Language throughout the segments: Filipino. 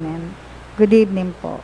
Amen. Good evening po.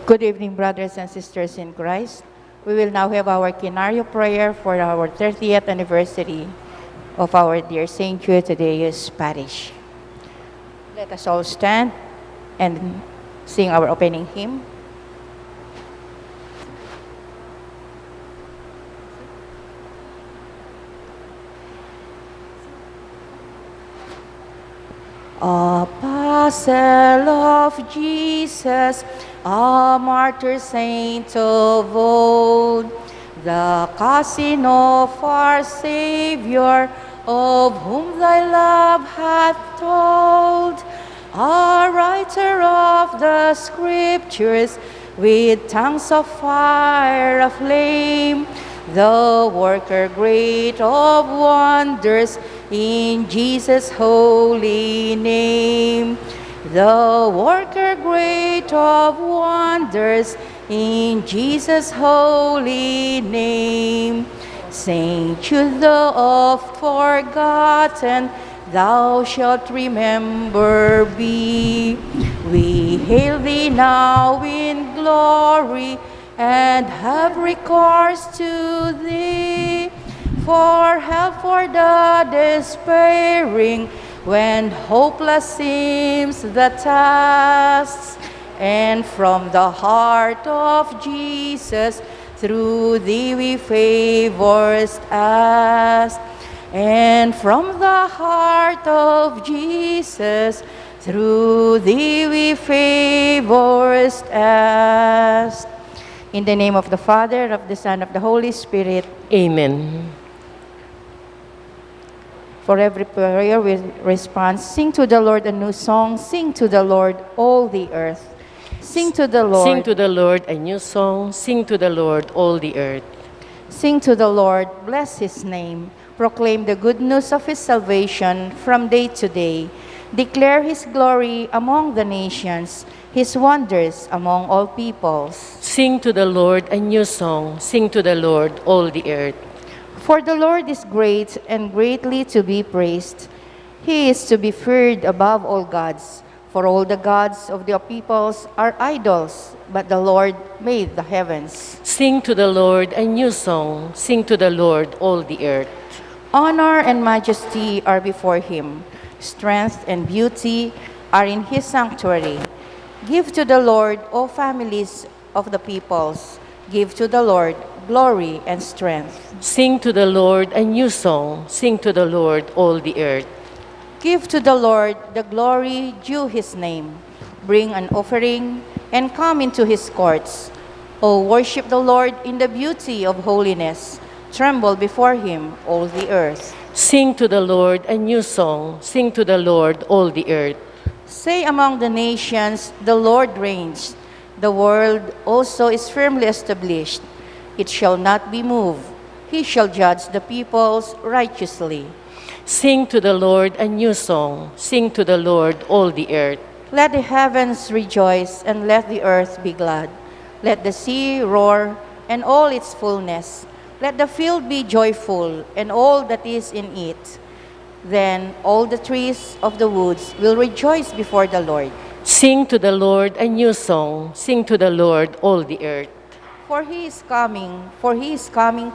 Good evening, brothers and sisters in Christ. We will now have our Kinario prayer for our 30th anniversary of our dear St. Jude Tadeus Parish. Let us all stand and sing our opening hymn. Apostle of Jesus, a martyr saint of old, the cousin of our Savior, of whom thy love hath told, a writer of the Scriptures, with tongues of fire aflame, the worker great of wonders, in Jesus' holy name. The worker great of wonders, in Jesus' holy name. Saint Jude, the oft forgotten, thou shalt remember be. We hail thee now in glory, and have recourse to thee, for help for the despairing, when hopeless seems the task. And from the heart of Jesus, through thee we favors ask. And from the heart of Jesus, through thee we favors ask. In the name of the Father, of the Son, of the Holy Spirit. Amen. For every prayer we respond, sing to the Lord a new song, sing to the Lord all the earth. Sing to the Lord. Sing to the Lord a new song, sing to the Lord all the earth. Sing to the Lord, bless his name. Proclaim the good news of his salvation from day to day. Declare his glory among the nations, his wonders among all peoples. Sing to the Lord a new song, sing to the Lord all the earth. For the Lord is great and greatly to be praised. He is to be feared above all gods. For all the gods of the peoples are idols, but the Lord made the heavens. Sing to the Lord a new song. Sing to the Lord, all the earth. Honor and majesty are before him. Strength and beauty are in his sanctuary. Give to the Lord, O families of the peoples. Give to the Lord glory and strength. Sing to the Lord a new song. Sing to the Lord, all the earth. Give to the Lord the glory due his name. Bring an offering and come into his courts. O worship the Lord in the beauty of holiness. Tremble before him, all the earth. Sing to the Lord a new song. Sing to the Lord, all the earth. Say among the nations, the Lord reigns. The world also is firmly established. It shall not be moved. He shall judge the peoples righteously. Sing to the Lord a new song. Sing to the Lord, all the earth. Let the heavens rejoice and let the earth be glad. Let the sea roar and all its fullness. Let the field be joyful and all that is in it. Then all the trees of the woods will rejoice before the Lord. Sing to the Lord a new song. Sing to the Lord, all the earth. For he is coming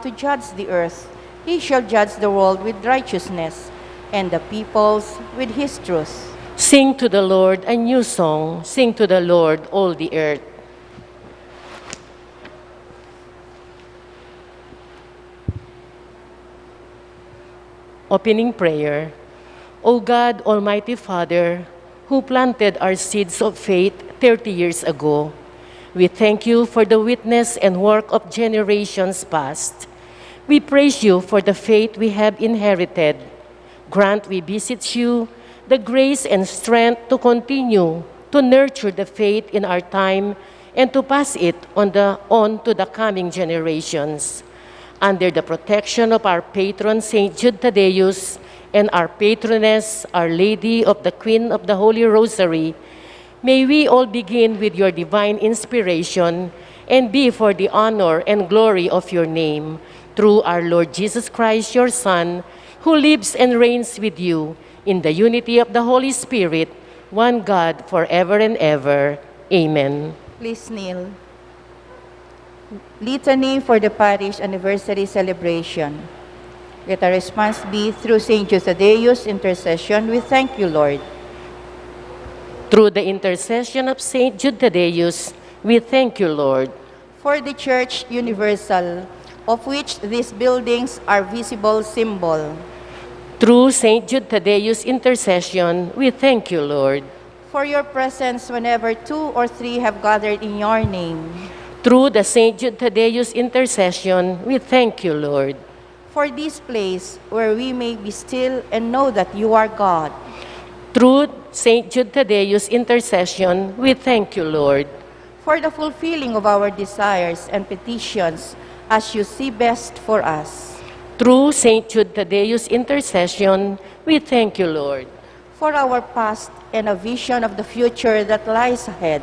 to judge the earth. He shall judge the world with righteousness, and the peoples with his truth. Sing to the Lord a new song. Sing to the Lord, all the earth. Opening prayer. O God, Almighty Father, who planted our seeds of faith 30 years ago, we thank you for the witness and work of generations past. We praise you for the faith we have inherited. Grant, we beseech you, the grace and strength to continue to nurture the faith in our time and to pass it on to the coming generations. Under the protection of our patron, St. Jude Thaddeus, and our patroness, Our Lady of the Queen of the Holy Rosary, may we all begin with your divine inspiration and be for the honor and glory of your name, through our Lord Jesus Christ, your Son, who lives and reigns with you in the unity of the Holy Spirit, one God, forever and ever. Amen. Please kneel. Litany for the parish anniversary celebration. Let our response be through St. Jude Thaddeus' intercession. We thank you, Lord. Through the intercession of St. Jude Thaddeus, we thank you, Lord. For the Church Universal, of which these buildings are visible symbol. Through St. Jude Thaddeus' intercession, we thank you, Lord. For your presence whenever 2 or 3 have gathered in your name. Through the St. Jude Thaddeus' intercession, we thank you, Lord. For this place where we may be still and know that you are God. Through St. Jude Thaddeus' intercession, we thank you, Lord. For the fulfilling of our desires and petitions as you see best for us. Through St. Jude Thaddeus' intercession, we thank you, Lord. For our past and a vision of the future that lies ahead.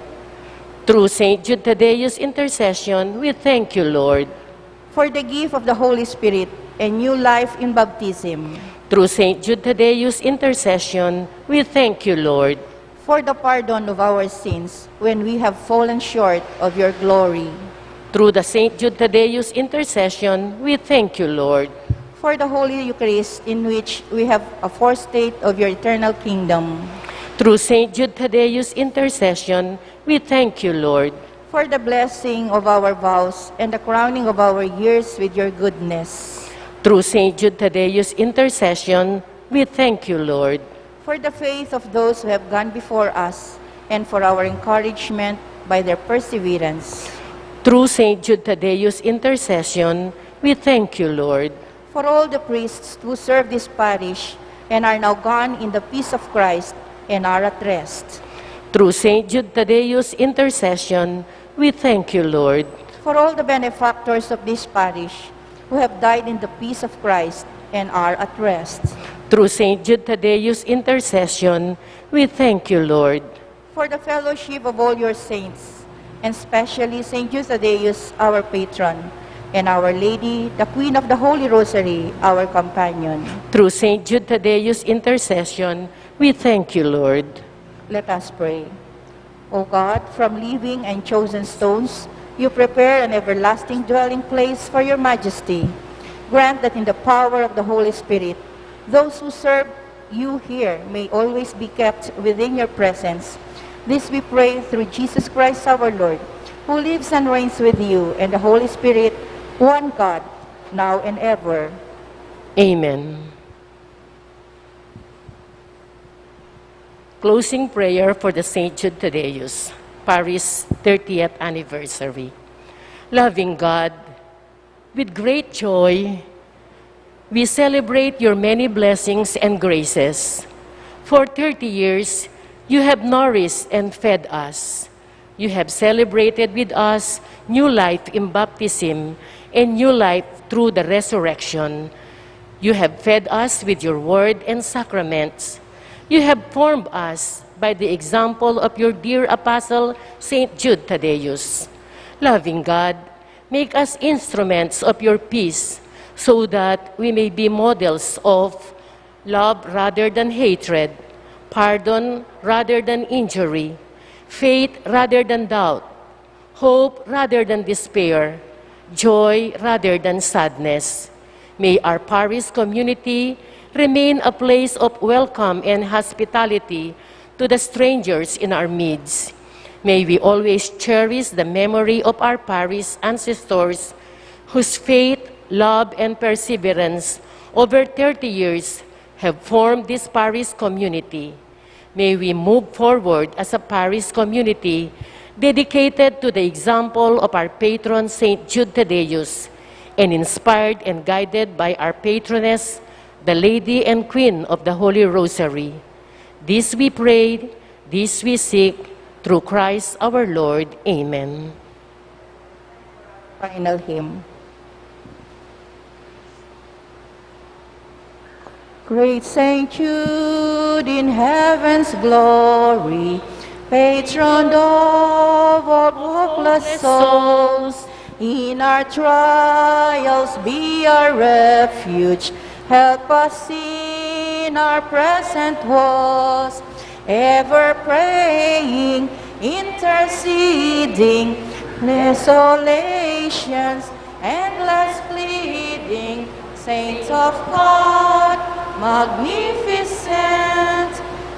Through St. Jude Thaddeus' intercession, we thank you, Lord. For the gift of the Holy Spirit and new life in baptism. Through St. Jude Thaddeus' intercession, we thank you, Lord. For the pardon of our sins when we have fallen short of your glory. Through the St. Jude Thaddeus' intercession, we thank you, Lord. For the Holy Eucharist in which we have a foretaste of your eternal kingdom. Through St. Jude Thaddeus' intercession, we thank you, Lord. For the blessing of our vows and the crowning of our years with your goodness. Through St. Jude Thaddeus' intercession, we thank you, Lord. For the faith of those who have gone before us and for our encouragement by their perseverance. Through St. Jude Thaddeus' intercession, we thank you, Lord. For all the priests who serve this parish and are now gone in the peace of Christ and are at rest. Through St. Jude Thaddeus' intercession, we thank you, Lord. For all the benefactors of this parish who have died in the peace of Christ and are at rest. Through St. Jude Thaddeus' intercession, we thank you, Lord. For the fellowship of all your saints, and especially St. Jude Thaddeus, our patron, and Our Lady, the Queen of the Holy Rosary, our companion. Through St. Jude Thaddeus' intercession, we thank you, Lord. Let us pray. O God, from living and chosen stones, you prepare an everlasting dwelling place for your majesty. Grant that in the power of the Holy Spirit, those who serve you here may always be kept within your presence. This we pray through Jesus Christ our Lord, who lives and reigns with you and the Holy Spirit, one God, now and ever. Amen. Closing prayer for the St. Jude Thaddeus, Paris 30th anniversary. Loving God, with great joy, we celebrate your many blessings and graces. For 30 years, you have nourished and fed us. You have celebrated with us new life in baptism and new life through the resurrection. You have fed us with your word and sacraments. You have formed us by the example of your dear apostle, St. Jude Thaddeus. Loving God, make us instruments of your peace so that we may be models of love rather than hatred, pardon rather than injury, faith rather than doubt, hope rather than despair, joy rather than sadness. May our parish community remain a place of welcome and hospitality to the strangers in our midst. May we always cherish the memory of our parish ancestors whose faith, love, and perseverance over 30 years have formed this parish community. May we move forward as a parish community dedicated to the example of our patron, St. Jude Thaddeus, and inspired and guided by our patroness, the Lady and Queen of the Holy Rosary. This we pray, this we seek, through Christ our Lord. Amen. Final hymn. Great Saint Jude in heaven's glory, patron of all hopeless souls, in our trials be our refuge, help us in our present woes, ever praying, interceding, desolations, endless pleading, Saints of God, magnificent,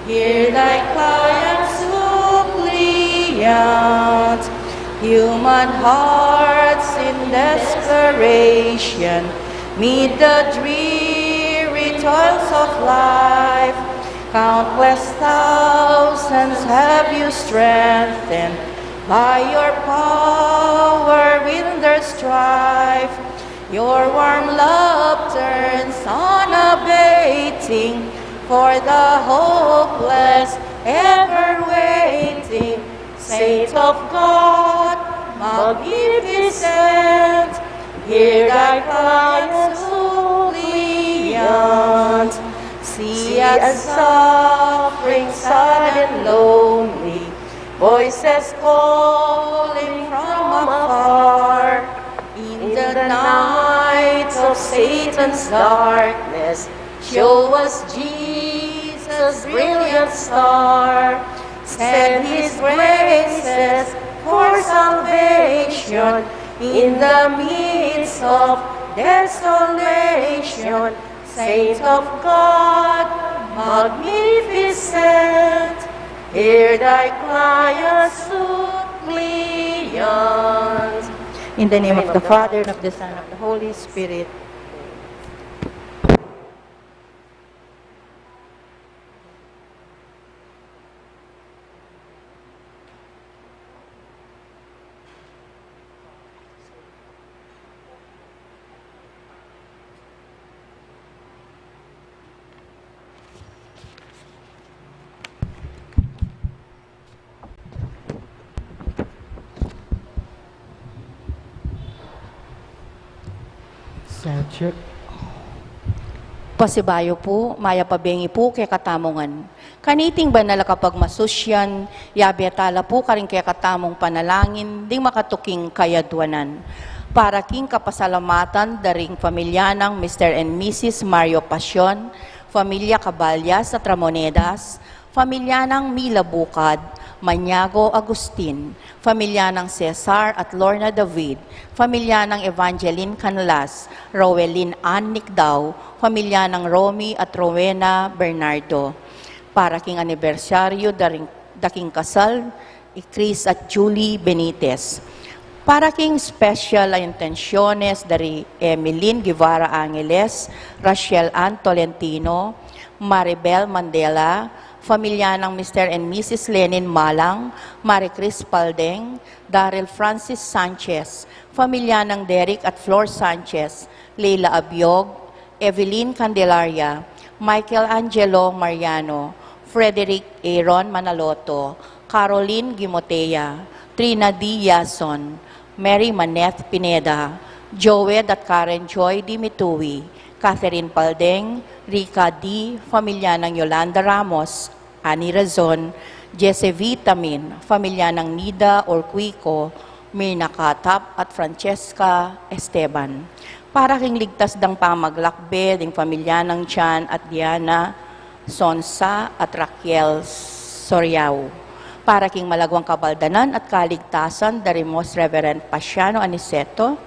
hear thy cry and suppliant. Human hearts in desperation meet the dreary toils of life. Countless thousands have you strengthened, by your power in their strife. Your warm love turns unabating, for the hopeless ever waiting. Saints of God, magnificent, hear thy cry and suppliant. See us suffering, sad and lonely, voices calling from afar. In the night of Satan's darkness, show us Jesus' brilliant star. Send his graces for salvation in the midst of desolation. Saints of God, magnificent, hear thy cry and suppliant. In the name of the Father, and of the Son, and of the Holy Spirit. Sound check. Pasibayo po, maya pabengi po kay katamongan. Kaniting banala kapag masusyan, yabi atala po karing kay katamong panalangin, ding makatuking kayadwanan. Para king kapasalamatan daring pamilya ng Mr. and Mrs. Mario Pasion, Familia Caballas sa Tramonedas, Pamilya ng Mila Bukad, Maniago Agustin, pamilya ng Cesar at Lorna David, pamilya ng Evangeline Canlas, Rowelyn Ann Nicdao, pamilya ng Romy at Rowena Bernardo. Para king anibersaryo daking kasal, Chris at Julie Benitez. Para king special intenciones dari Emeline Guevara Angeles, Rachel Ann Tolentino, Maribel Mandela, pamilya ng Mr. and Mrs. Lenin Malang, Marie Chris Paldeng, Daryl Francis Sanchez, pamilya ng Derek at Flor Sanchez, Leila Abiog, Evelyn Candelaria, Michael Angelo Mariano, Frederick Aaron Manaloto, Caroline Gimotea, Trina D. Yason, Mary Maneth Pineda, Joed at Karen Joy Dimitui, Catherine Paldeng, Rica D., pamilya ng Yolanda Ramos, Ani Razon, Jesse Vitamin, pamilya ng Nida Orquico, Mirna Katap at Francesca Esteban. Para king ligtas dang pamaglakbe, ding pamilya ng Chan at Diana Sonsa at Raquel Soriao. Para king malagwang kabaldanan at kaligtasan, dari Most Reverend Pasiano Aniceto,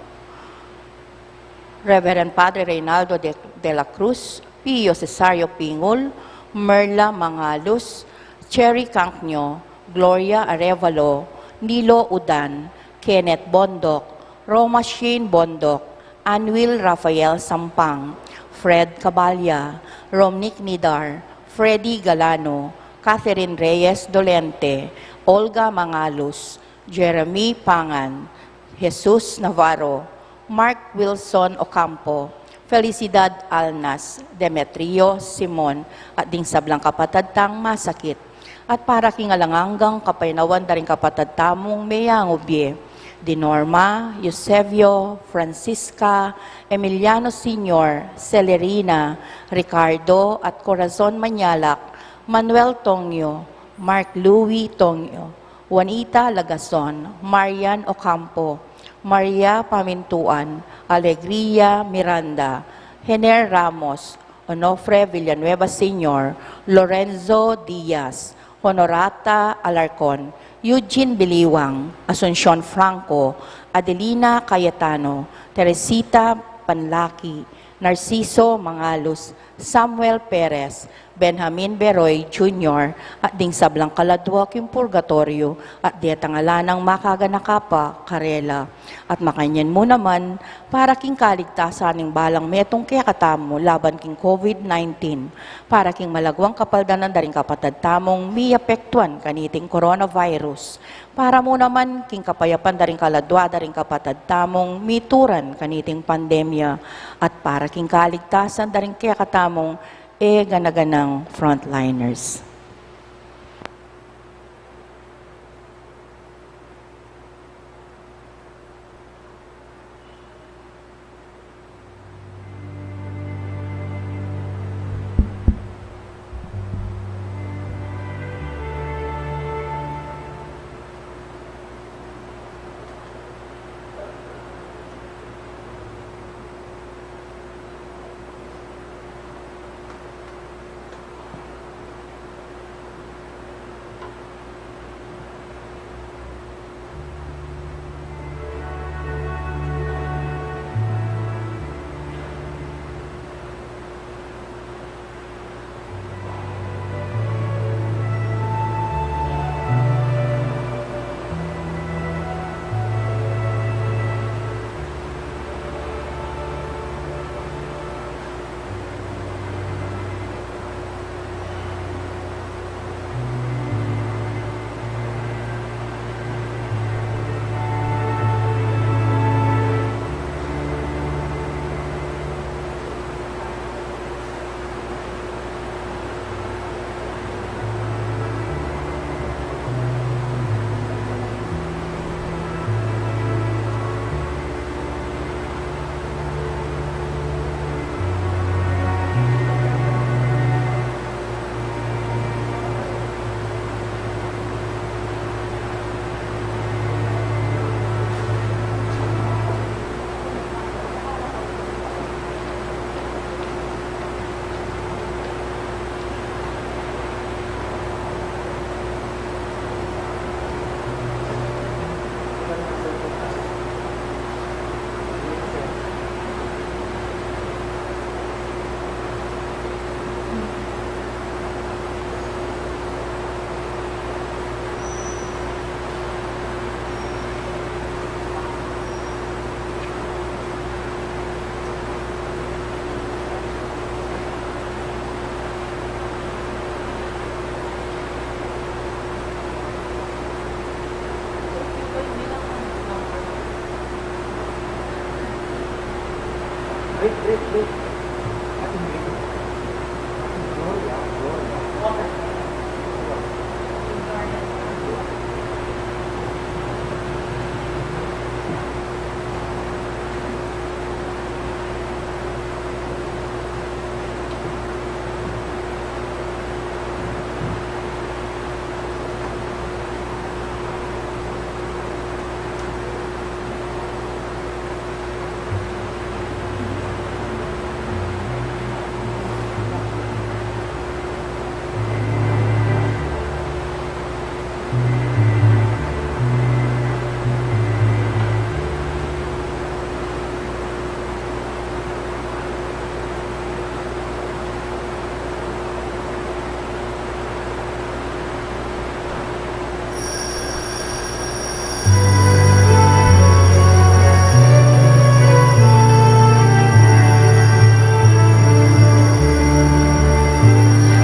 Reverend Padre Reynaldo de la Cruz, Pio Cesario Pingol, Merla Mangalus, Cherry Cancnyo, Gloria Arevalo, Nilo Udan, Kenneth Bondok, Roma Shane Bondok, Anwil Rafael Sampang, Fred Cabalya, Romnick Nidar, Freddy Galano, Catherine Reyes Dolente, Olga Mangalus, Jeremy Pangan, Jesus Navarro, Mark Wilson Ocampo, Felicidad Alnas, Demetrio Simon, at ding sablang kapatad tang masakit. At para kingalanganggang kapainawan daring kapatad tamong Meyangubye, Dinorma, Eusebio, Francisca, Emiliano Sr., Celerina, Ricardo at Corazon Manyalak, Manuel Tongyo, Mark Louis Tongyo, Juanita Lagason, Marian Ocampo, Maria Pamintuan, Alegria Miranda, Hener Ramos, Onofre Villanueva Sr., Lorenzo Diaz, Honorata Alarcon, Eugene Biliwang, Asuncion Franco, Adelina Cayetano, Teresita Panlaki, Narciso Mangalus, Samuel Perez, Benjamin Beroy Jr., at ding sablang kaladwak yung purgatorio, at di tangalanang makaganakapa, Karela. At makanyan mo naman, para king kaligtasan ng balang metong kaya katamo, laban king COVID-19, para king malagwang kapaldanan daring kapatad tamong miyapektuan kaniting coronavirus, para mo naman king kapayapan daring kaladwa daring kapatad tamong mituran kaniting pandemya, at para king kaligtasan daring kaya katamong ganaganang frontliners.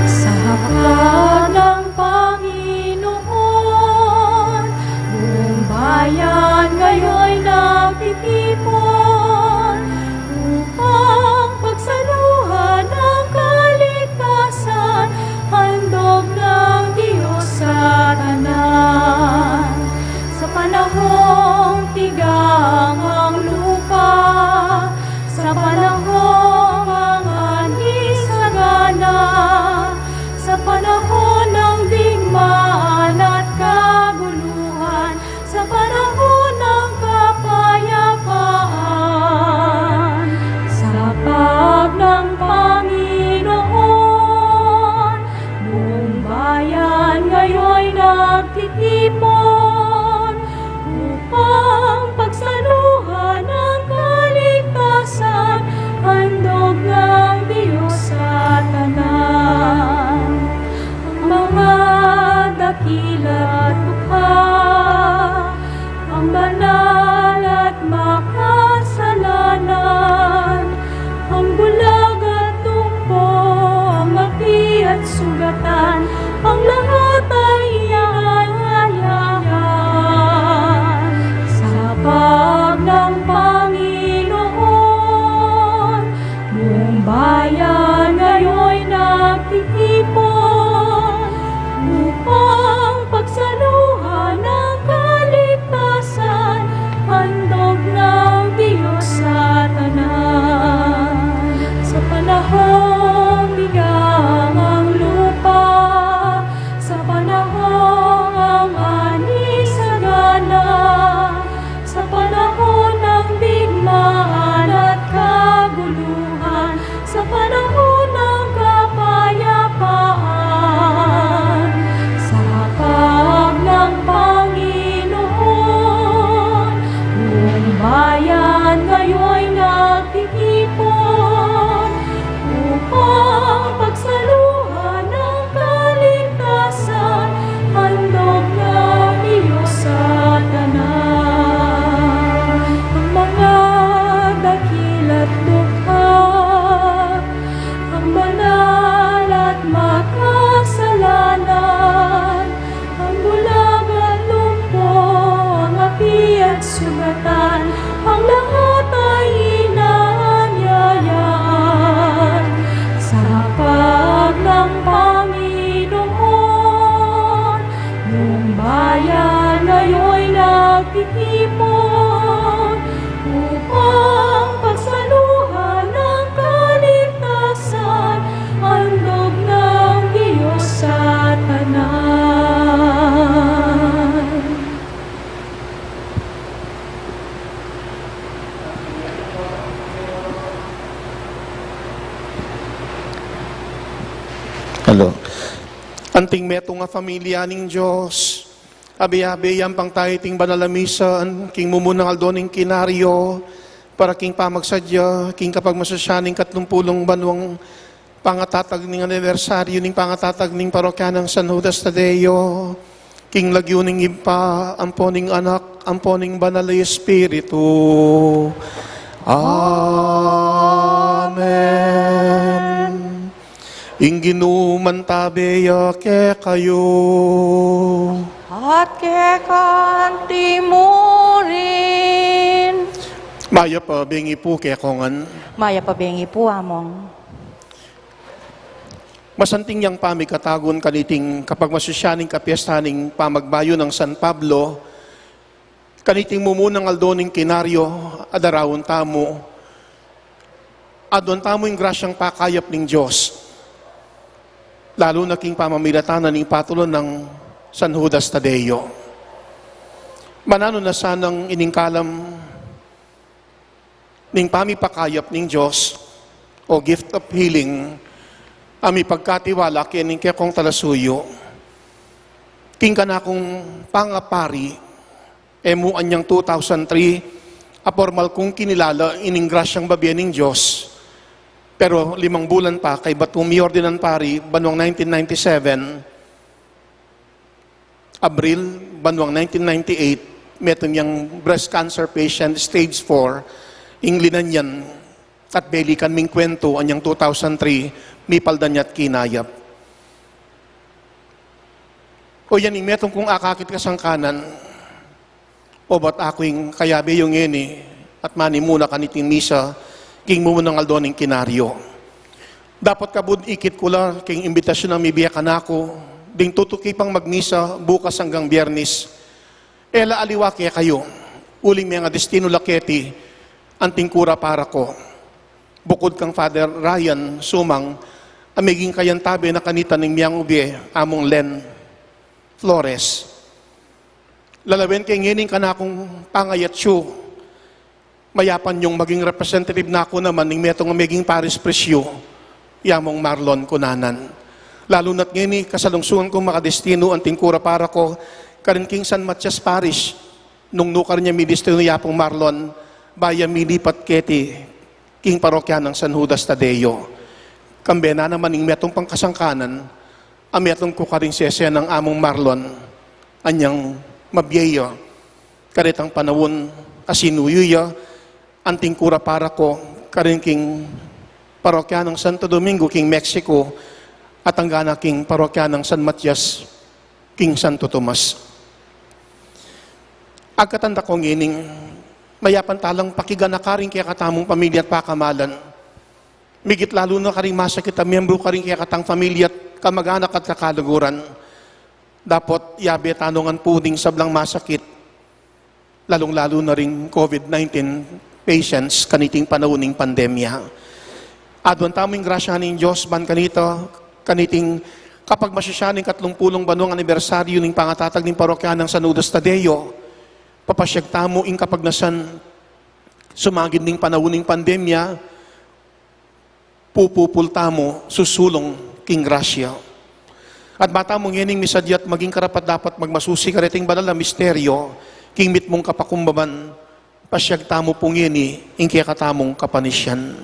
Sa hapag ng Panginoon, buong bayan ngayon'y nagtitipon upang pagsaluhan ang kaligtasan, handog ng Diyos sa tanan. Sa panahong tigang ang lupa, sa panahong ang ani sagana, sa panahon ng digmaan at kaguluhan, sa panahon ng kapayapaan. Sa hapag ng Panginoon, buong bayan ngayon'y nagtitipon upang pagsaluhan ang kaligtasan, handog ng Diyos sa tanan. Ang mga dakila at dukha, ang banal at makasalanan, ang bulag at tumpo, ang api at sugatan, ang lahat ay iaayayan. Sa hapag ng Panginoon, buong bayan ngayon'y nagtitipon upang pagsaluhan ang kaligtasan, handog ng Diyos sa tanan. Sa panahong bigang ang lupa, sa panahong ang ani sagana, sa panahon ng digmaan at kaguluhan, sa panahon ng kapayapaan. Sa hapag ng Panginoon, buong bayan ngayon'y nagtitipon upang pagsaluhan ang kaligtasan, handog ng Diyos sa tanan. Ang mga dakila't dukha, ang banal at makasalanan, ang bulag at lumpo, ang api at sugatan, ang lahat ay inaanyayaan. Sa hapag ng Panginoon, buong bayan ngayon'y nagtitipon upang pagsaluhan ang kaligtasan, handog ng Diyos sa tanan. Hello. Anting meto nga familia ning Diyos, abi-abi yan pang tayo ting banalamisan, king mumunang aldoning kinaryo, para king pamagsadya, king kapag masasyaning 30 banwang pangatatag ning anibersaryo ning pangatatag ning parokya ng San Judas Tadeo, king lagyo ning impa, amponing anak, amponing banal na Espiritu. Amen. Inginuman tabeya ke kayo. At kekanti mo rin. Maya pa, bingi po kaya kongan. Maya pabengi po among. Masanting yang pamikatagon kaniting kapag masusyaning kapiestaning pamagbayo ng San Pablo, kaniting mumunang aldoning kinaryo, adarawon tamo, adon tamo yung grasyang pakayap ng Diyos, lalo na king pamamilatanan ng patulon ng San Judas Tadeo. Manano na sanang iningkalam ning pamipakayap ng Diyos o gift of healing, ami pagkatiwala kining kaya kong talasuyo, king ka na kong pangapari, emu anyang 2003, apormal kong kinilala ining grasyang babiyan ng Diyos, pero 5 bulan pa kay Batumi Ordinan Pari, banwang 1997, Abril, banwang 1998, meton yung breast cancer patient, stage 4, inglinan yan, at belikan ming kwento, anyang 2003, may paldan niya't kinayap. O yan, imetong kung akakit ka sang kanan, o ba't ako'y kayabe yung ngeni, at mani muna kanitin misa, king mumunang aldoning kinaryo. Dapat kabud ikit ko lang, king imbitasyon ng mibiyak anako, ding tutuki pang magmisa, bukas hanggang Biyernes. Ela aliwa kaya kayo, uling mga destino laketi, anting kura para ko. Bukod kang Father Ryan Sumang, amiging kayan tabi na kanita ng miyang ubye, among Len Flores. Lalawen kay ngining ka na akong pangayatsyo, mayapan yung maging representative na ako naman ng metong amiging Paris Presyo, yamong Marlon Kunanan. Lalo na't ngini, kasalungsungan kong makadestino ang tingkura para ko, karin king San Matias Parish, nung nukar niya midestino yapong Marlon, baya milipat keti, king parokya ng San Judas Tadeo. Kambe na naman ng metong pangkasangkanan, ang metong kukaring sesya ng among Marlon, anyang mabyeyo, karitang panawon asinuyuya, anting kura para ko, karin king parokya ng Santo Domingo, king Mexico, at ang gana king parokya ng San Matias, king Santo Tomas. Agkatanda ko ngining, mayapan talang pakiganakaring kaya katamong pamilya at pakamalan. Migit lalo na karing masakit ang miyembro karing kaya katang pamilya at kamag-anak at kakalaguran. Dapat yabe tanungan puding sablang masakit, lalong-lalo na rin COVID-19 patients kaniting panauning pandemya. Adwan taming grasya ng Diyos ban kanito, kaniting kapag masyasyaning 30 banong anibersaryo ng pangatatag ng parokya ng San Judas Tadeo, papasyag tamo ing kapag nasan sumagid ng panauning pandemya, pupupulta mo, susulong king grasya. At bata mong yening misadyat maging karapat dapat magmasusi kariting banal na misteryo, king mit mong kapakumbaban, pasyag tamo pong yeni, ing kaya katamong kapanisyan.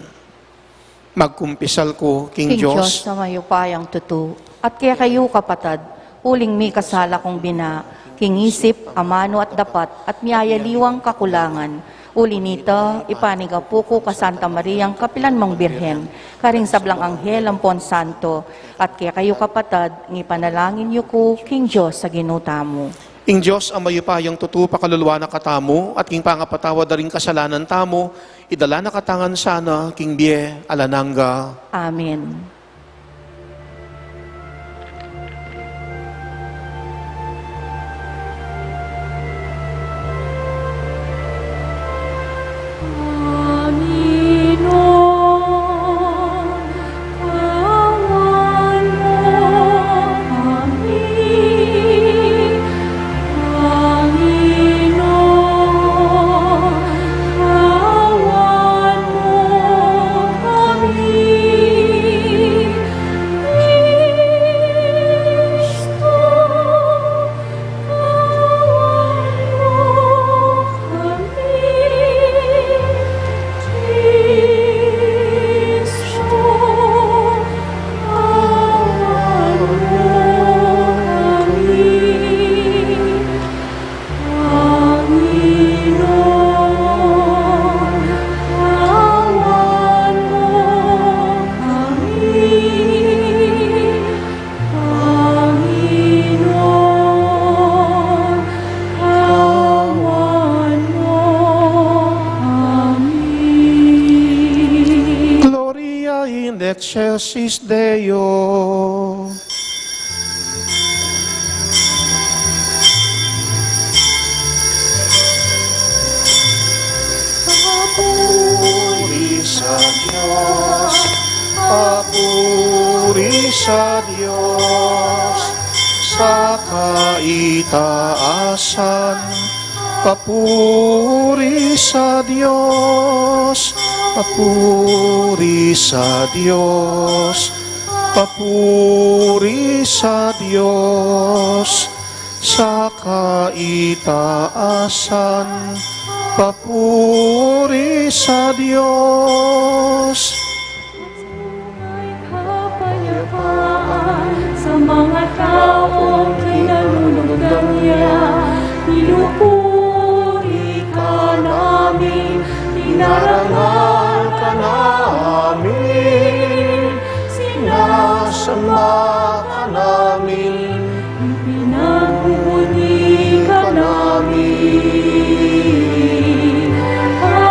Magkumpisal ko, King Diyos, sa mayupayang tutu, at kaya kayo kapatad, uling mi kasala kong bina, king isip, amano at dapat, at miyayaliwang kakulangan, uli nito, ipanigapuko ka Santa Mariang Kapilan mong Birhen, karing sablang anghel ang Pon Santo, at kaya kayo kapatad, ngipanalangin niyo ko, King Diyos, sa ginuta mo. ing Diyos ang mayupayang tutu pakaluluwa na katamo, at king pangapatawa da rin kasalanan tamo, idala na katangan sana, king bie, alananga. Amen. excelsis Deo. Papuri sa Diyos, papuri sa Diyos, sa kaitaasan. Papuri sa Diyos, papuri sa Diyos, papuri sa Diyos, sa kaitaasan. Papuri sa Diyos. Ay kapayapaan sa mga taong kinalulugdan niya. Pinupuri ka namin, inarangal ka namin, sinasama ka namin, pinagmumuni ka namin.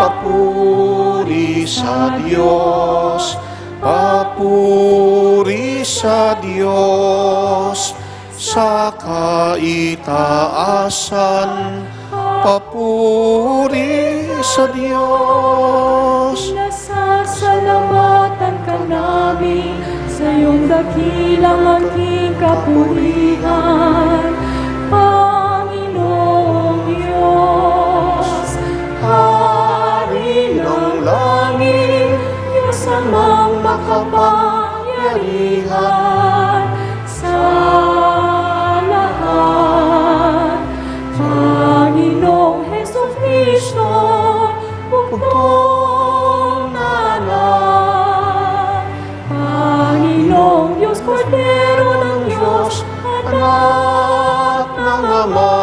Papuri sa Diyos, papuri sa Diyos, sa kaitaasan. Papuri sa Diyos. Nasasalamatan ka namin sa iyong dakilang aking kapurihan, Panginoong Diyos. Hari ng langit, Diyos amang makapangyarihan sa lahat. Panginoong Jesucristo, bugtong na anak. Panginoong Diyos, Kordero ng Diyos, anak ng Ama.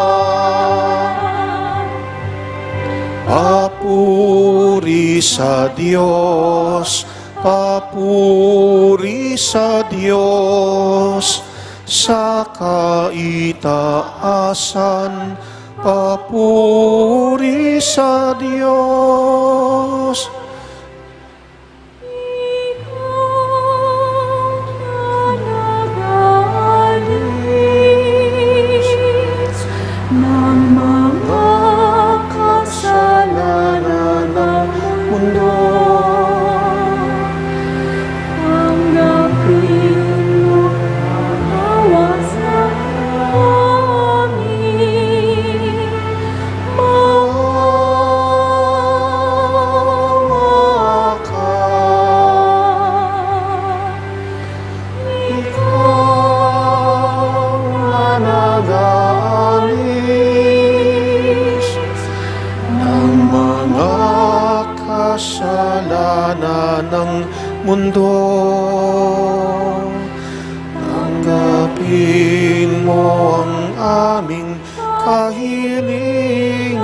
Papuri sa Diyos, papuri sa Diyos, sa kaitaasan. Papuri sa Diyos. Ng mga kasalanan ng mundo, tanggapin mo ang awa sa amin. Maawa ka, ikaw na nag-aalis Ng mga kasalanan ng mundo, tanggapin mo ang aming kahilingan.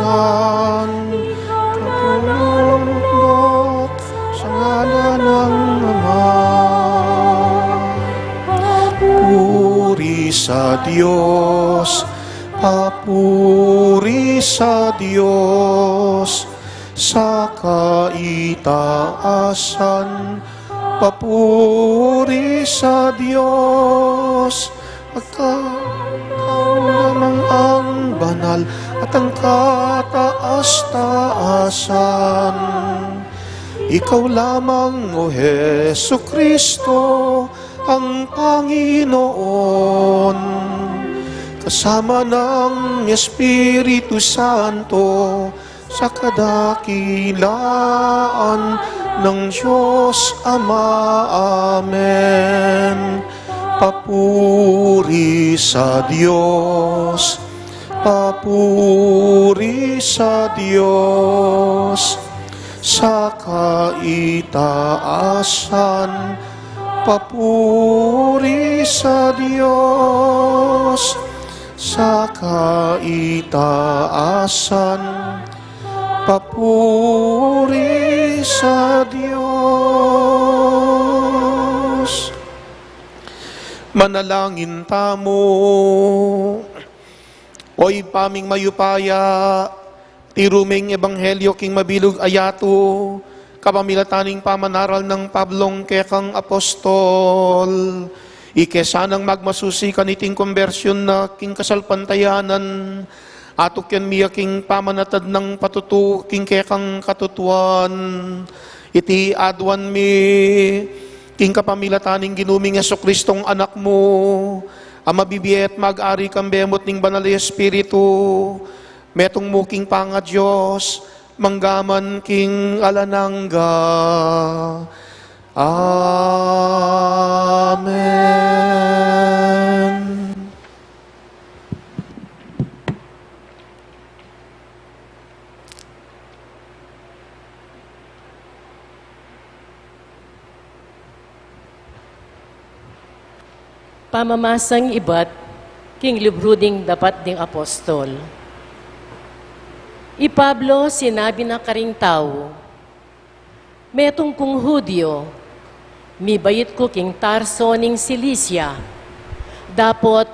Kapulunod sa ngalan ng Ama. Papuri sa Diyos, papuri sa Diyos, sa kaitaasan. Papuri sa Diyos, pagkakaulanan ang banal at ang kataas-taasan. Ikaw lamang, O Jesucristo, ang Panginoon, kasama ng Espiritu Santo, sa kadakilaan ng Diyos Ama. Amen. Papuri sa Diyos, papuri sa Diyos, sa kaitaasan. Papuri sa Diyos, sa kaitaasan. Papuri sa Diyos. Manalangin tamo. Oy paming mayupaya, tiruming ebanghelyo king mabilog ayato, kapamilataning pamanaral ng Pablong kekang apostol, ikesanang magmasusi kaniting konbersyon na king kasalpantayanan, atok yan miya king pamanatad ng patutu, king kekang katutuan, iti adwan mi, king kapamilataning ginuming Yesu-Kristong anak mo, ang mabibiyet mag-ari kang bemot ning banal na Espiritu, metong muking panga Diyos, manggaman king alanangga. Amen. Pamamasang iba't king libro ding dapat ding apostol. I Pablo sinabi na karing tao, metong kung Hudyo, mi bayit ko king Tarso ning Cilicia, dapot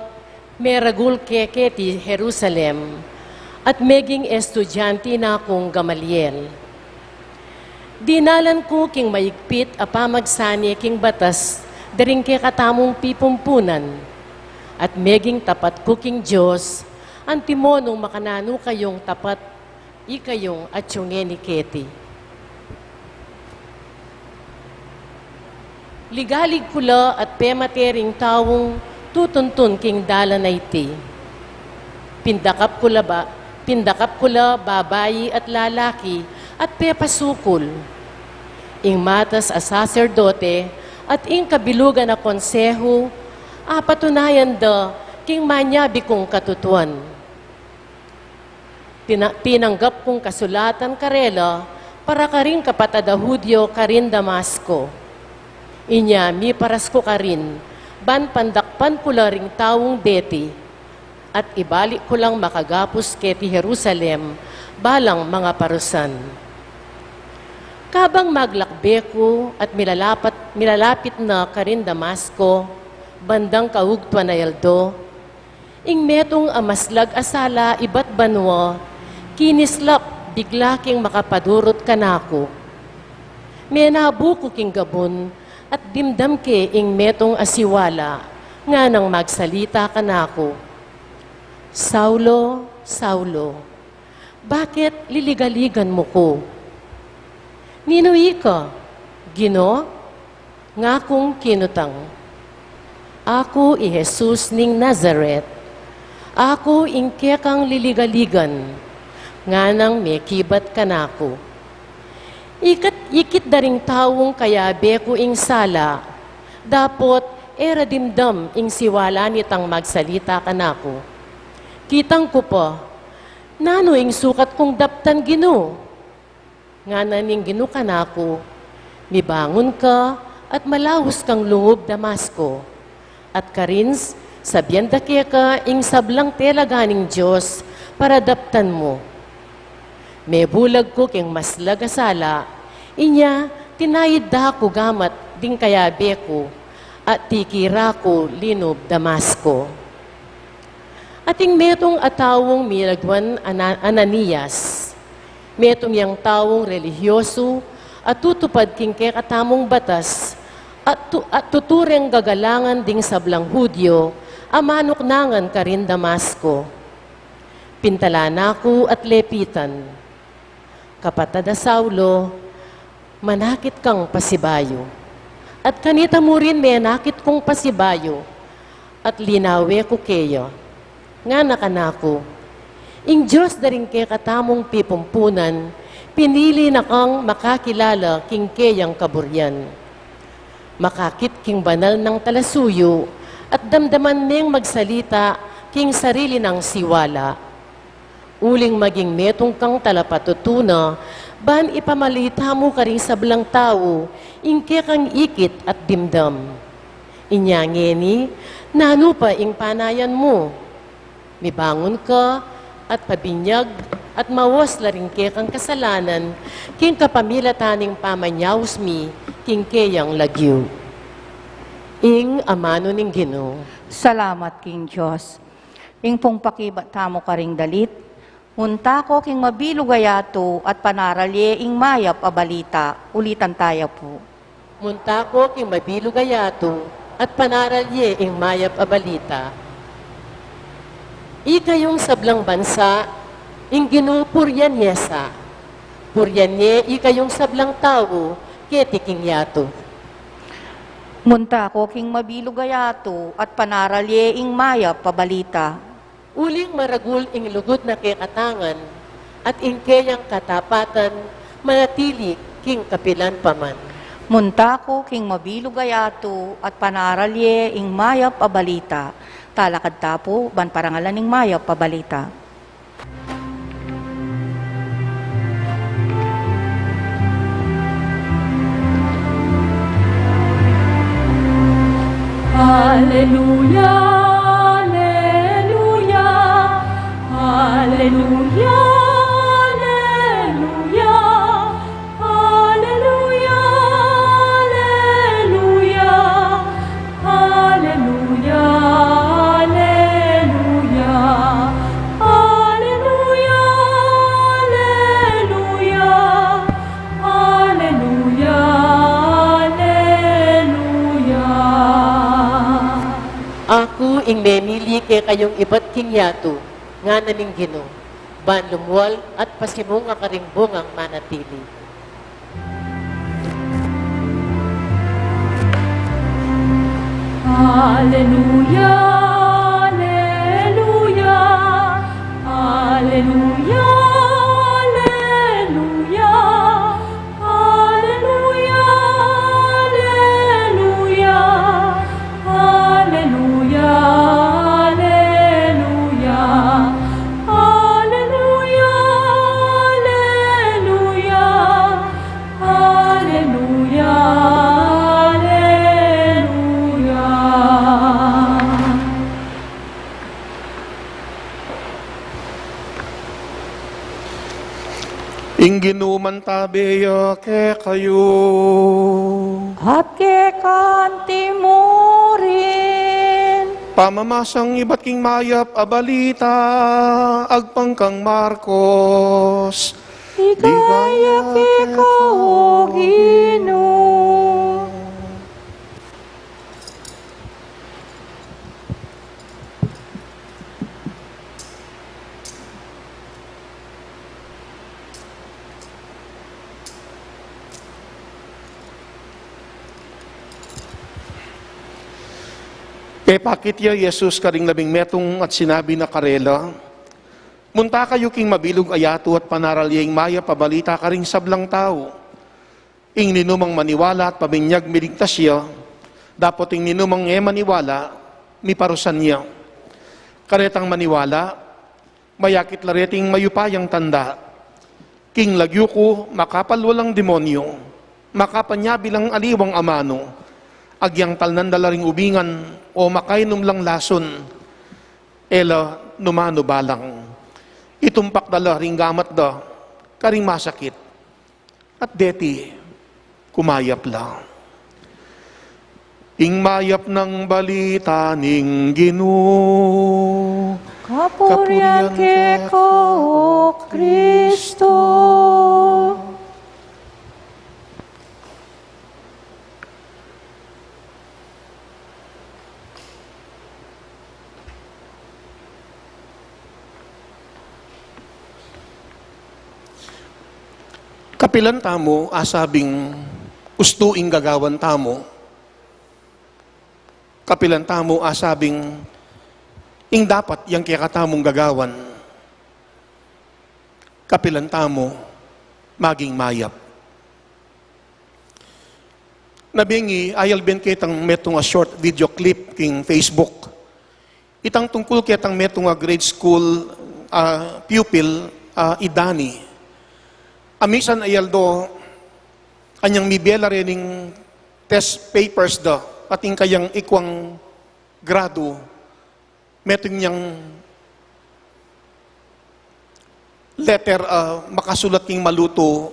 meragul keke ti Jerusalem, at meging estudyante na kong Gamaliel. Dinalan ko king maigpit a pamagsani king batas, daring ke katamong pipumpunan, at meging tapat ko king Diyos, antimonong makanano kayong tapat ikayong atsyongen ni Keti. Ligalig kula at pematering tawong tutuntun king dala na iti. Pindakap kula babayi at lalaki at pepasukol. Ing matas a saserdote at ing kabilugan na konseho, patunayan da king manyabi kong katutuan. Tinanggap kong kasulatan karela para karing kapatada Hudyo karin Damasco. Inya mi paras ko karin, ban pandakpan kula ring tawong deti, at ibalik ko lang makagapos keti Jerusalem, balang mga parusan. Kabang maglakbe ko at milalapit na karin Damasco, bandang kaugtwa na Yaldo, ing metong amaslag asala iba't banwa, kinislap bigla king makapadurot kanako. Menabuko king gabon at dimdam ke ing metong asiwala nga nang magsalita kanako. Saulo, Saulo, bakit liligaligan mo ko? Ninuwi ka, Gino, nga kong kinutang. Ako i Jesus ning Nazareth, ako ingke kang liligaligan, nga nang may kibat kanako. Ikit daring tawong kayabe ko ing sala, dapot era dimdam ing siwala nitang magsalita kanako. Kitang ko pa, nano ing sukat kong daptan Gino. Nga naning Gino kanako, mibangon ka at malawos kang lungog Damasco. At karins, sabyan dake ka ing sablang telaganing Diyos para daptan mo. May bulag ko king maslag asala, inya tinayid da ko gamat ding kayabe ko, at tikira ko linob Damasco. Ating metong atawong miragwan Ananias, metong yang tawong religyoso, at tutupad king kekatamong batas, at tutureng gagalangan ding sablang Hudyo, amanok nangan ka rin Damasco. Pintalana ko at lepitan. Kapatada Saulo, manakit kang pasibayo. At kanita mo rin may nakit kong pasibayo, at linawe ko keyo. Nga nakanako, ing Diyos daring ke katamong pipumpunan, pinili na kang makakilala king keyang kaburyan. Makakit king banal ng talasuyo, at damdaman niyang magsalita king sarili ng siwala. Uling maging metong kang talapatutuna, ban ipamalita mo ka rin sa blang tao, ingke kang ikit at dimdam. Inyangeni, nano pa ing panayan mo. Mibangon ka at pabinyag at mawas la rin ke kang kasalanan, king kapamilataning pamanyaws mi, king keyang lagyo. Ing amano ning Ginoo. Salamat, King Diyos. Ing pong pakibat tamo ka ring dalit, Muntako king mabilugayato at panaralye ing mayap a balita. Ulitan tayo po. Muntako king mabilugayato at panaralye ing mayap a balita. Ikayong sablang bansa, ing ginupuryan yesa. Puryanye ikayong sablang tao, ketiking yato. Muntako king mabilugayato at panaralye ing mayap a balita. Uling maragul ing lugod na kekatangan, at ing kayang katapatan, manatili king kapilan paman. Muntako king mabilugayato at panaralye ing mayap a balita. Talakad tapo, ban parangalan ing mayap a balita. Hallelujah, Hallelujah, Hallelujah, Hallelujah, Hallelujah, Hallelujah, Hallelujah, Hallelujah, Hallelujah, Hallelujah, Hallelujah, Hallelujah. Ako ing memili kay kayong iba't king yato, nga naming Gino, ban lumuwal at pasimong nga karingbungang manatili. Hallelujah, Hallelujah, Hallelujah, Hallelujah, Hallelujah, Hallelujah, Hallelujah, Hallelujah, Hallelujah, Hallelujah, Hallelujah, Hallelujah. Ing ginuman tabeya ke kayo. At kekanti mo rin. Pamamasang iba't king mayap a balita, agpangkang Marcos. Ligaya ikaw, O Ginoo. Kay pakit ya Jesus karing labing metong at sinabi na karela, munta kayo king mabilog ayato at panaralyeng maya pabalita karing sablang tao. Ing ninumang maniwala at pabinyag miligtas siya, dapat ing ninumang maniwala, miparusan niya. Karetang maniwala, mayakit lareting mayupayang tanda, king lagyuko makapalwalang demonyo, makapanyabilang aliwang amano, agyang talnan dalaring ubingan o makainom lang lason, ela numano balang. Itumpak dala ring gamat da, karing masakit, at deti, kumayap lang. Ing mayap ng balita ning Ginoo, Kapurian keko, O Kristo. kapilan tamo asabing ustuing gagawan tamo, kapilan tamo asabing ing dapat yang kaya katamong gagawan, kapilan tamo maging mayap. Nabingi ayal ben kitang metong a short video clip king Facebook. Itang tungkol kitang metong a grade school pupil idani. Amisan ayal do anyang mibela rening test papers do ating kayang ikwang grado metong niyang letter makasulat king maluto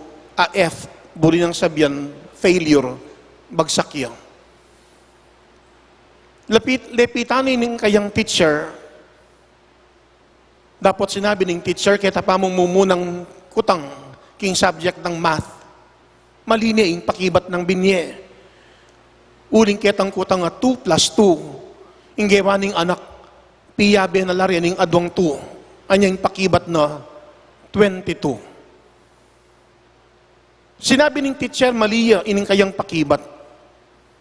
F buri nang sabyan failure bagsak yan. Lepitanin ng kayang teacher Dapat sinabi ng teacher, kita pa mong mumunang kutang king subject ng math. Mali ing pakibat ng binye. Uling kitang kutang 2 plus 2. Inggewaning anak, piyabe na lari ning adwang 2. Anyang pakibat na 22. Sinabi ng teacher, maliya ining kayang pakibat.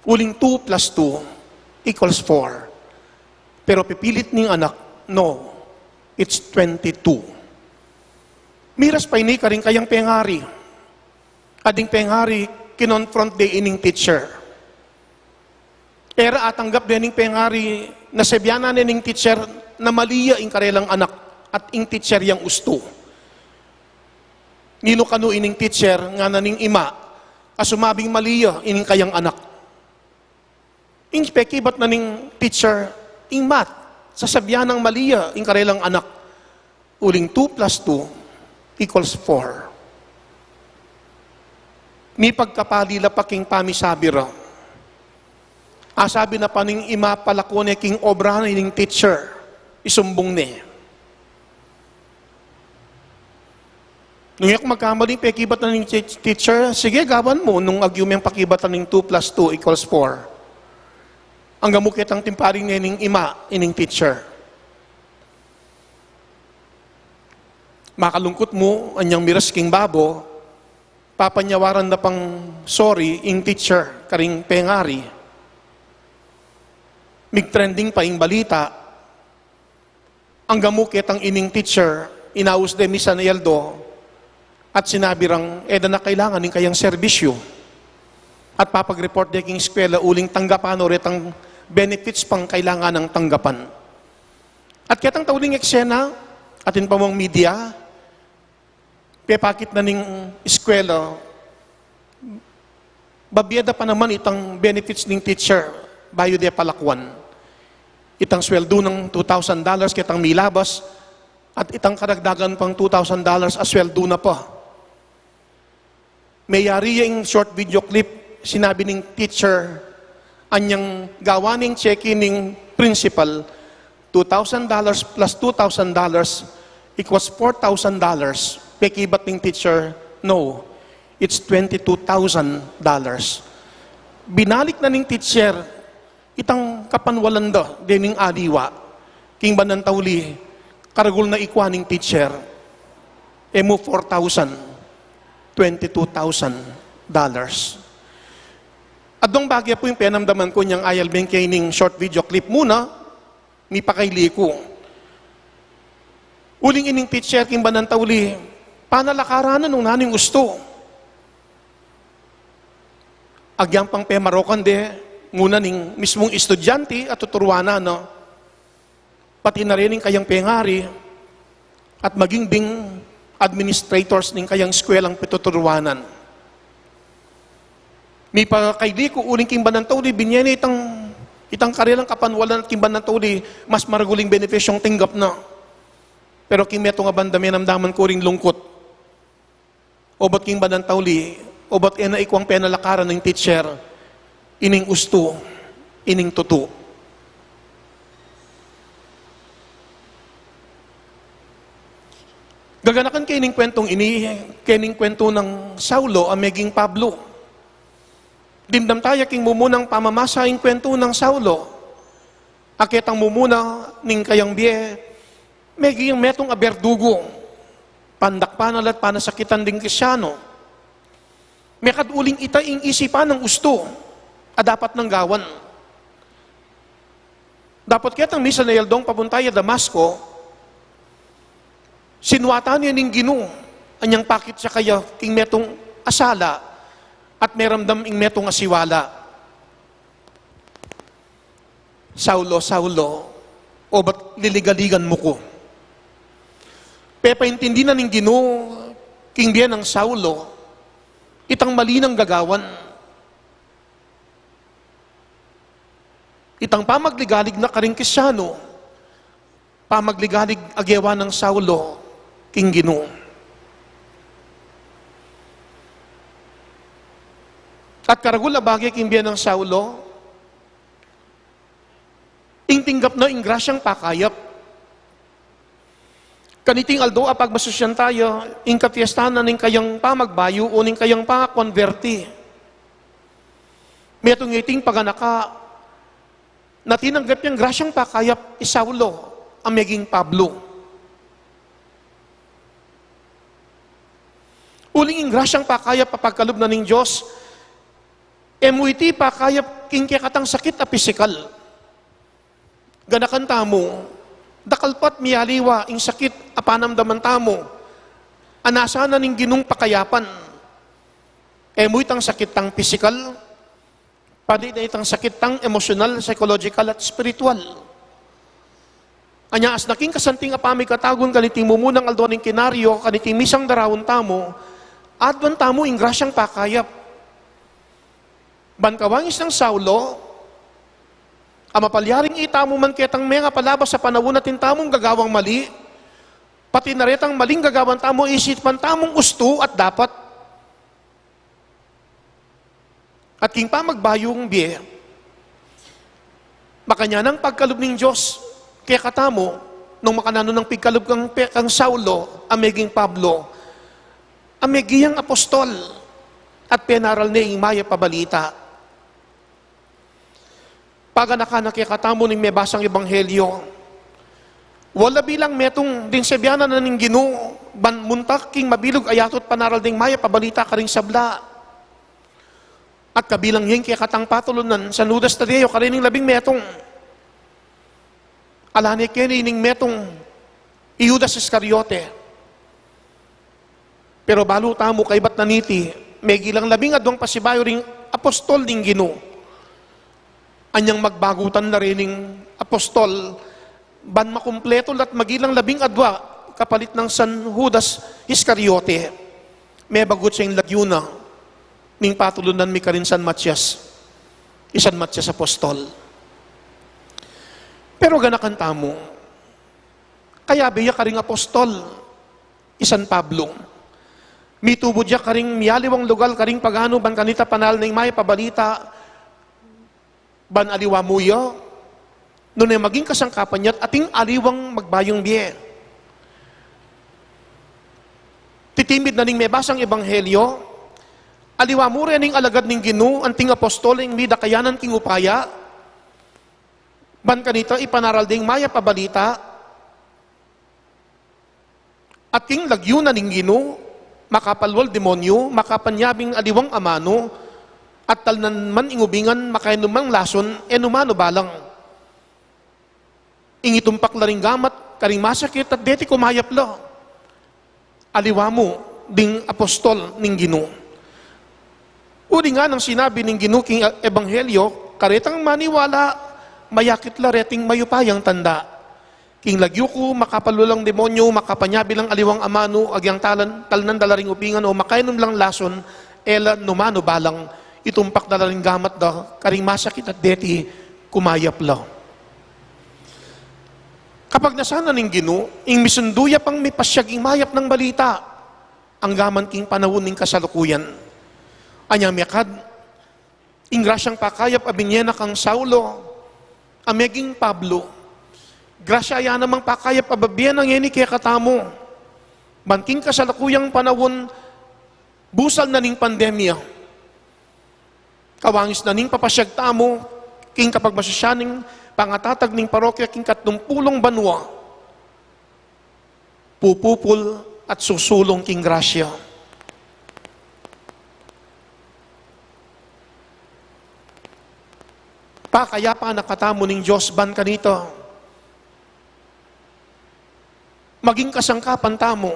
Uling 2 plus 2 equals 4. Pero pipilit ning anak, no, it's 22. Miras pa ini karing kayang pengari. Ading pengari, kinonfront de ining teacher. Era atanggap din ning pengari, nasebyanan ning teacher na maliya ing karelang anak at ing teacher yang usto. Nino kanu ining teacher nga naning ima, asumabing maliya ining kayang anak. Ing pekibat na ning teacher, ing math, sasabyan ng maliya ing karelang anak. Uling 2 plus 2 equals 4. Ni pagkapalila pa king pamisabira. Asabi na pa ning ima palako ni king obra na ining teacher, isumbong ni. Nung yak magkamali, pekibat na ning teacher, sige gawan mo nung agyumeng pakibat na ning 2 plus 2 equals 4. Ang gamukit ang timparing niya ining ima, ining teacher. Makalungkot mo, anyang miras king babo, papanyawaran na pang sorry, ing teacher, karing pengari. Mig-trending pa ing balita, ang gamukit ang ining teacher, inaus de misa na yaldo, at sinabi rang, eda na kailangan ng kayang serbisyo. At papag-report de king eskwela, uling tanggapan o retang benefits pang kailangan ng tanggapan. At kitang tauling eksena, atin pa mong media, pepakit na ning eskwela, babiyada pa naman itang benefits ng teacher, bayo de palakwan. Itang sweldo ng $2,000, kitang milabas, at itang karagdagan pang $2,000 as sweldo na pa. May yari yung short video clip, sinabi ng teacher, anyang gawaning check-in ng principal, $2,000 plus $2,000 equals $4,000. Pekibat ng teacher, no, it's $22,000. Binalik na ng teacher, itang kapanwalanda dining aliwa, king banantawli, karagul na ikwa ng teacher, emo $4,000, $22,000. Adong bagay po yung penamdaman ko niyang ayal bengkay ning short video clip muna, mi pakayli ko. Uling ining teacher king banantawli, panalakaranan nung naning gusto. Agyang pang pemarokan de, nguna ning mismong estudyante at tuturuanan, no? Pati na rin kayang pengari at maging ding administrators ning kayang skwelang pituturuanan. May pakaili ko uling king banantawli, binyene itang karelang kapanwalan at king banantawli, mas maraguling benefisyong tinggap na. Pero king meto nga bandami namdaman ko ring lungkot. Obat king banantawli, obat ena ikwang penalakaran ng teacher, ining usto, ining tutu. Gaganakan kining kwentong ini, kining kwento ng Saulo, ameging Pablo. Dimdam tayo king mumunang pamamasa ing kwento ng Saulo. Akitang mumuna ning kayang biye, meging metong aberdugo, pandakpanal at panasakitan ding Krisyano. Mekaduling ita ing isipan ng usto, dapat ng gawan. Dapat kitang misa na yaldong papuntaya Damasco, sinwatan niya ning Ginoo, anyang pakit siya kaya king metong asala, at meramdam ing metong asiwala. Saulo, Saulo, o ba't liligaligan mo ko? Pepaintindi na ning Ginoo, king biyan ng Saulo, itang mali ng gagawan. Itang pamagligalig na karing Krisyano, pamagligalig agewa ng Saulo, king Ginoo. At karagul na bagay king biyan ng Saulo, ing tinggap na ing grasyang pakayap. Kaniting aldo apag masusyan tayo, ing kapiestanan ning kayang pamagbayo o ning kayang pakonverti. Metong iting paganaka, na tinanggap niyang grasyang pakayap Saulo, ang meging Pablo. Uling ing grasyang pakayap papagkalob na ning Diyos, emuiti pakayap king katang sakit a pisikal. Ganakan tamo, dakalpat miyaliwa ing sakit a panamdaman tamo, anasana ning ginung pakayapan. Emuitang sakit tang pisikal, padi na itang sakit tang emosyonal, psychological at spiritual. Anya as naking kasanting apami katagon kaniting mumunang aldoning kinaryo, kaniting misang darawon tamo, adwan tamo ing grasyang pakayap. Bankawangis ng Saulo, amapalyaring itamo man ketang mga palabas sa panawon natin tamong gagawang mali, pati naretang maling gagawang tamo isipan tamong gusto at dapat. At king pa magbayong biye, makanya ng pagkalob ng Diyos, kaya katamo, nung makanano ng pagkalob kang Saulo, ameging Pablo, amegiyang apostol, at penaral na maya pabalita. Paganaka nakikatamo ng may basang ebanghelyo, wala bilang metong din sebyana na ning Ginoo, muntak king mabilog ayatot panaral ding maya pabalita karing sabla. At kabilang yung kaya katang patulunan sa Judas Tadeo, karining 10 metong. Alani kinining metong Judas Iscariote. Pero balo tamo kay bat naniti, may gilang 12 pasibayo ring apostol ning Ginoo. Anyang magbagutan na rining apostol, ban makumpleto at magilang 12 kapalit ng San Judas Iscariote. May bagot siyang lagyuna, ning patulunan mi karin San Matias, isan Matias apostol. Pero ganakan tamo, kaya biya karing apostol, isan Pablo. Mitubo diya karing miyaliwang lugal karing pagano ban kanita panal ning may pabalita, ban aliwa muyo, nun ay maging kasangkapan niya at ating aliwang magbayong biye. Titimid na ning may basang ebanghelyo, aliwa mo rin ning alagad ning Ginoo, anting apostol ing mida kayanan king upaya, ban kanito ipanaral ding maya pabalita, at king lagyunan ning Ginoo, makapalwal demonyo, makapanyabing aliwang amano, at talnan man ingubingan makainumang lason, enumano balang. Ingitumpak la ring gamat, karing masakit at deti kumayap la. Aliwa mo, ding apostol ning Ginoo. Uli nga nang sinabi ning Ginoo king ebanghelyo, karetang maniwala, mayakit la reting mayupayang tanda. King lagyo ko, makapalulang demonyo, makapanyabilang aliwang amano, agyang talnan dalaring upingan o makainom lang lason, ela numano balang, itumpak dalaring gamat da, karing masakit at deti, kumayap la. Kapag nasana ning Ginoo, ing misunduya pang may pasyaging mayap ng balita, ang gaman king panahon ning kasalukuyan. Anya mekad, ing grasyang pakayap abinyena kang Saulo, ameging Pablo, grasya ya namang pakayap ababiyan ng yeni kaya katamo, banking kasalukuyang panahon, busal na ning pandemya, kawangis na ning papasyag tamo, king kapag masasyaning pangatatag ning parokya king 30 banwa, pupupul at susulong king grasya. Kaya pa nakatamo ning Diyos ban kanito, maging kasangkapan tamo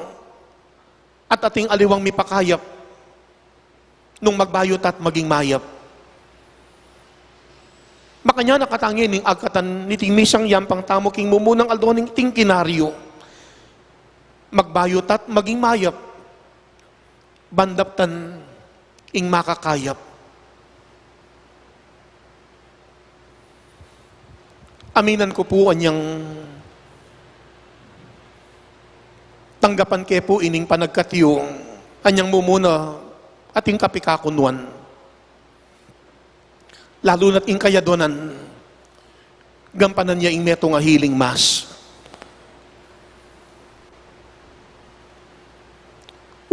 at ating aliwang mipakayap nung magbayot at maging mayap. Makanya nakatangin ning agkatan niting misang yampang tamo king mumunang aldoning ting kinaryo. Magbayot at maging mayap, bandaptan ing makakayap. Aminan ko po anyang tanggapan ke po ining panagkatiyo, anyang mumuna ating kapikakunwan. Lalo na't ing kayadonan, gampanan niya ing meto nga healing mass.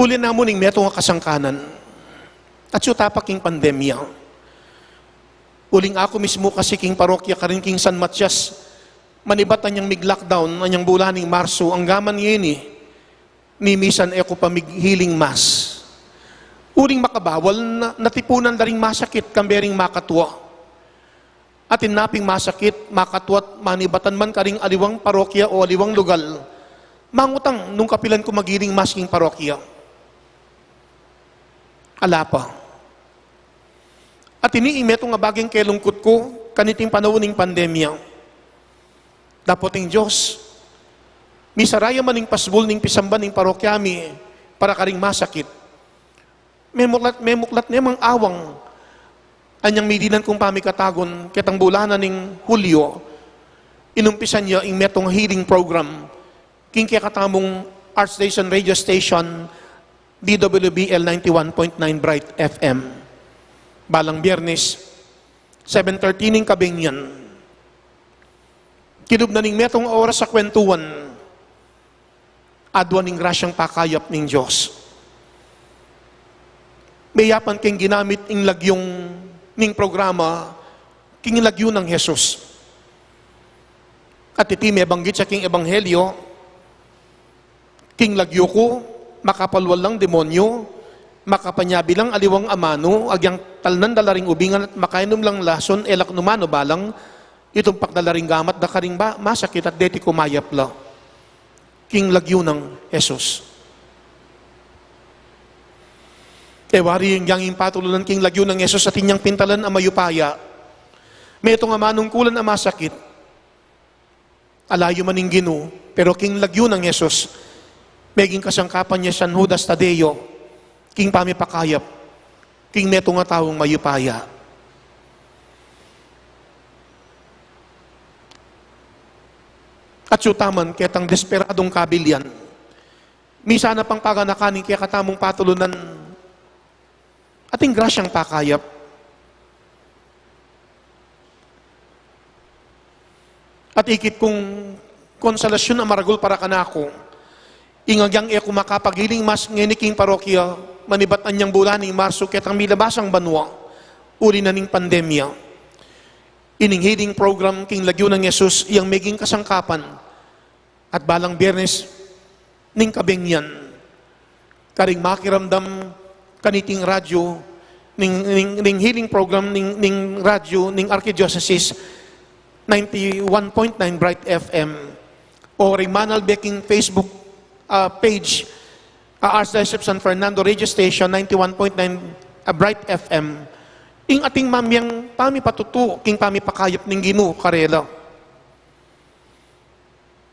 Uli na mo ning meto nga kasangkanan. At tapak king pandemya. Uling ako mismo kasi king parokya karin king San Matias. Manibat anyang mig-lockdown, anyang bulan ning Marso, ang gaman yun ni misan eko pa mig-healing mass. Uling makabawal na natipunan da ring masakit, kambering makatwa. At inaping masakit, makatwat, manibatan man karing aliwang parokya o aliwang lugal. Mangutang nung kapilan ko magiling masking parokya. Ala pa. At iniimeto nga baging kelungkot ko, kaniting panahon ng pandemya. Dapoting Diyos, misaraya man ng pasbol ng pisamban ng parokyami para karing masakit. May muklat namang awang anyang midinan kong pamikatagon kitang bulanan ng Hulyo, inumpisan niya ang metong healing program king katamong Art Station Radio Station DWBL 91.9 Bright FM. Balang Biyernes, 7:30 ning kabingyan. Kinub na ning metong oras sa kwentuhan, adwa ning grasyang pakayap ning Diyos. Mayapan king ginamit ing lagyong ning programa, king lagyo ng Jesus. At iti may banggit sa king ebanghelyo, king lagyo ko, makapalwal lang demonyo, makapanyabi lang aliwang amano, agyang talnan dalaring ubingan at makainom lang lason, elak numano balang, itong pakdalaring gamat, dakaring ba, masakit at deti kumayap la. King lagyo ng Jesus. Wari yung yang patulunan king lagyo ng Jesus at inyang pintalan ang mayupaya. May itong amanungkulan ang masakit. Alayo maning Gino, pero king lagyo ng Jesus, meging kasangkapan niya San Judas Tadeo, king pamipakayap, king neto nga taong mayupaya. At sutaman, ketang desperadong kabilyan, misa na pang paganakanin kaya katamong patulunan, ating grasyang pakayap. At ikit kong konsolasyon ang maragol para kanako, ingagyang eko makapagiling mas ngeniking parokya, manibatan niyang bulan ng Marso, ketang milabasang banwa, uri na ning pandemya. Ining healing program king lagyo ng Jesus, iyang meging kasangkapan, at balang Biyernes, ning kabengyan, karing makiramdam kaniting radyo, ning healing program, ning radyo, ning Archdiocese, 91.9 Bright FM, o ring Manal Beking Facebook page, Archdiocese San Fernando Radio Station 91.9 Bright FM. Ing ating mamyang pamipatuto king pamipakayap ning Gino karela.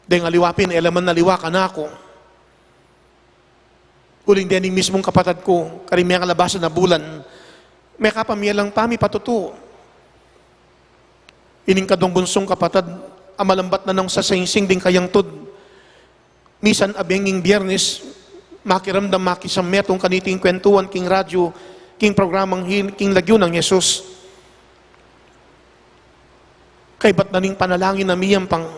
Deng aliwapin elaman na liwa ka na ako. Uling din mismong kapatid ko, karimiyang kalabasan na bulan, may kapamiyalang pamipatuto. Ining kadong bunsong kapatid, amalambat na nang sasaysing ding kayang tud. Misan abenging Biyernes, makiramdam makisametong kaniting kwentuhan king radyo, king programang king lagyo ng Jesus. Kay ba't na ning panalangin na miyang pang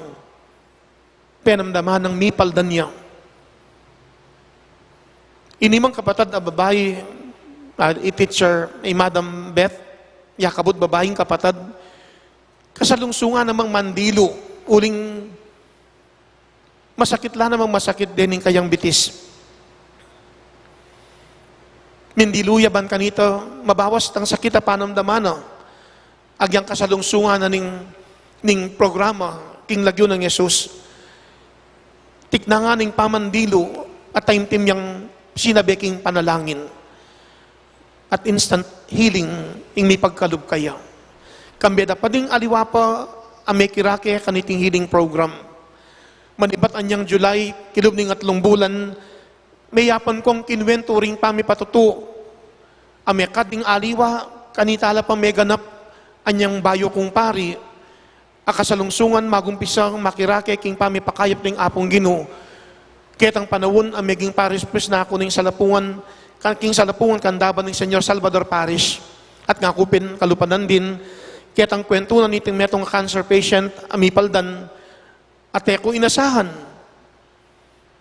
penamdaman ng mipaldan niya. Inimang kapatid na babae, i-teacher, Madam Beth, yakabot babaeng kapatid, kasalungsungan namang mandilo, uling masakit lang namang masakit din ng kayang bitis. Mindiluya ban kanito, mabawas tang sakit na panamdaman, agyang kasalungsungan na ning programa, king lagyo ng Jesus. Tikna nga ning pamandilo at taimtim yang sinabeking panalangin at instant healing ing may pagkalub kaya. Kambeda pa ding aliwa pa amekirake kaniting healing program. Manibat anyang July, kilub ning 3 bulan, mayapan kong kinwento ring pamipatuto. Amekad ding aliwa, kanitala pa meganap anyang bayo kong pari, akasalungsungan magumpisang makirake king pamipakayap ning apong Gino. Ketang panawon ang meging parish priest na ako ning salapungan, king salapungan kandaban ng Senyor Salvador Parish. At ngakupin kalupanan din, ketang kwento na niting metong cancer patient, amipaldan, at eko inasahan.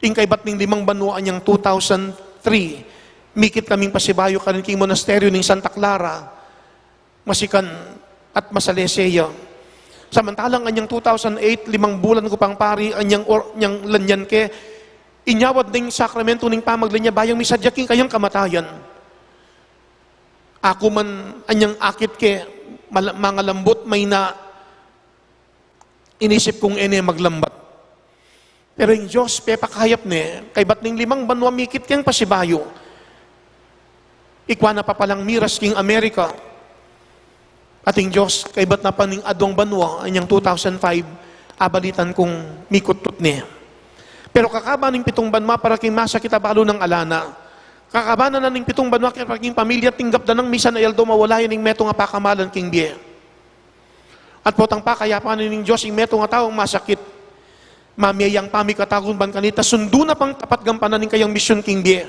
Ing kay bat ning 5 banwa anyang 2020 mikit kaming pasibayo kanin king monasteryo ning Santa Clara, Masikan at Masaleseya. Samantalang anyang 2008, 5 bulan ko pang pari, anyang lanyan ke, inyawad ning sakramento ning pamaglinya bayang misadyaking kayang kamatayan. Ako man anyang akit ke, mga lambot may na inisip kong maglambat. Pero yung Diyos, pepakayap ni, kay ba't ning 5 banwa mikit kang pasibayo, ikwa na pa palang miras king Amerika, ating Diyos, kay ba't na pa ning adong banwa, anyang 2005, abalitan kong mikot-tot niya. Pero kakaba ning 7 banwa para king masa kita balo ng alana, kakaba na ning 7 banwa para king pamilya, tinggap na ng misa na eldo, mawala yun ning meto nga pakamalan king biye. At potang pa, kaya pa ning Diyos, yung meto nga taong masakit, mamiyayang pami katagun ban kanita, sundo na pang tapat gampanan ning kayang misyon king biye.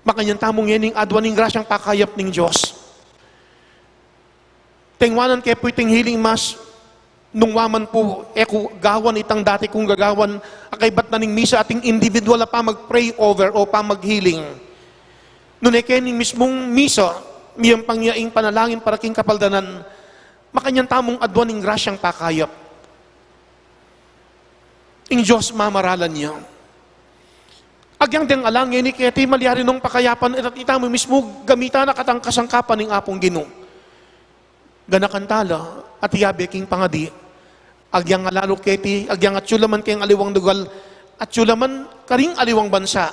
Makanyang tamong yan ning adwa ning grasyang pakayap ning Diyos. Tengwanan kaya po iting hiling mas, nung waman po, gawan itang dati kong gagawan, akay ba't na ning misa ating individual na pa mag-pray over o pa mag-healing. Nung ning mismong misa, miyang pangyaing panalangin para king kapaldanan, makanyang tamong adwa ning grasyang pakayap. Ing Diyos mamaralan niya. Agyang deng alang ni kaya ti malyari nung pakayapan at itamo mismo gamita na katang kasangkapan ng apong Ginoo. Ganakantala at iyabe king pangadi. Agyang alalo keti, agyang atsulaman kayang aliwang dugal, atsulaman karing aliwang bansa.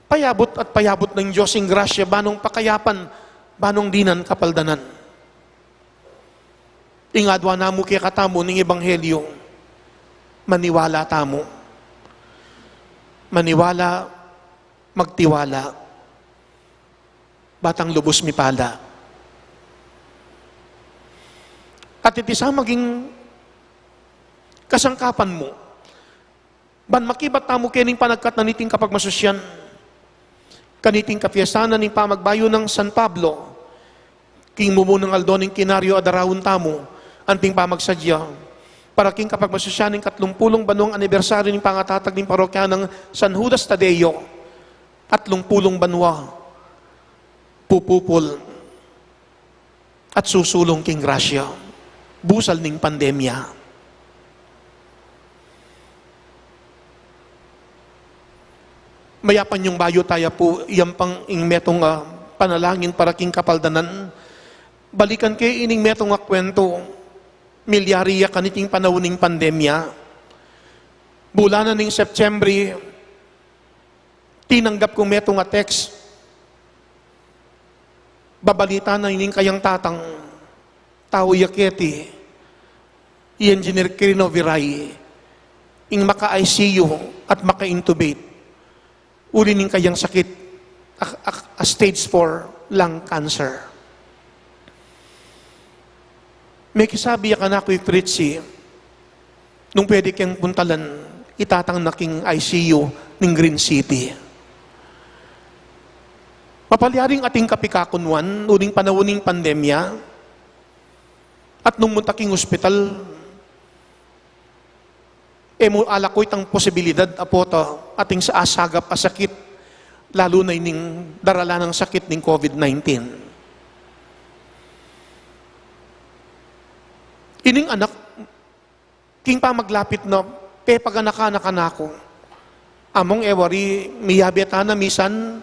Payabot at payabot ng Diyos ing grasya, banong pakayapan, banong dinan kapaldanan. Ingadwa namo kaya katamo ng Ebanghelyo, maniwala tamo. Maniwala, magtiwala, batang lubos mipala. At iti sa maging kasangkapan mo, ban makibat tamo kening panagkat na niting kapag masusyan, kaniting kapiyasanan ning pamagbayo ng San Pablo, king mumunang aldo ning kinaryo adarawon tamo, anting pamagsadya, para king kapag masusyaning 30 banwang anibersaryo ng pangatatag ng parokya ng San Judas Tadeo, 30 banwa, pupupol, at susulong king grasya, busal ning pandemya. Mayapan yung bayo tayo po, iyang pang ing metong panalangin para king kapaldanan, balikan kay ining metong kwento, milyariya kaniting panawuning pandemya. Bulanan ning September, tinanggap kong meto nga text, babalita na ining kayang tatang, tao yaketi, i-engineer Kirino Viray, ing maka-ICU at maka-intubate, uli ning kayang sakit, a stage 4 lung cancer. May kisabi ka na ako'y Fritzy, nung pwede kang puntalan, itatang naking ICU ng Green City. Mapalyaring ating kapikakunwan, uling panawuning pandemya, at nung muntaking ospital, mo alakoy tang posibilidad apoto ating sa asagap asakit, lalo na ining darala ng sakit ng COVID-19. Ining anak, king pa maglapit na, paganakan ako. Among ewari, miyabeta na misan,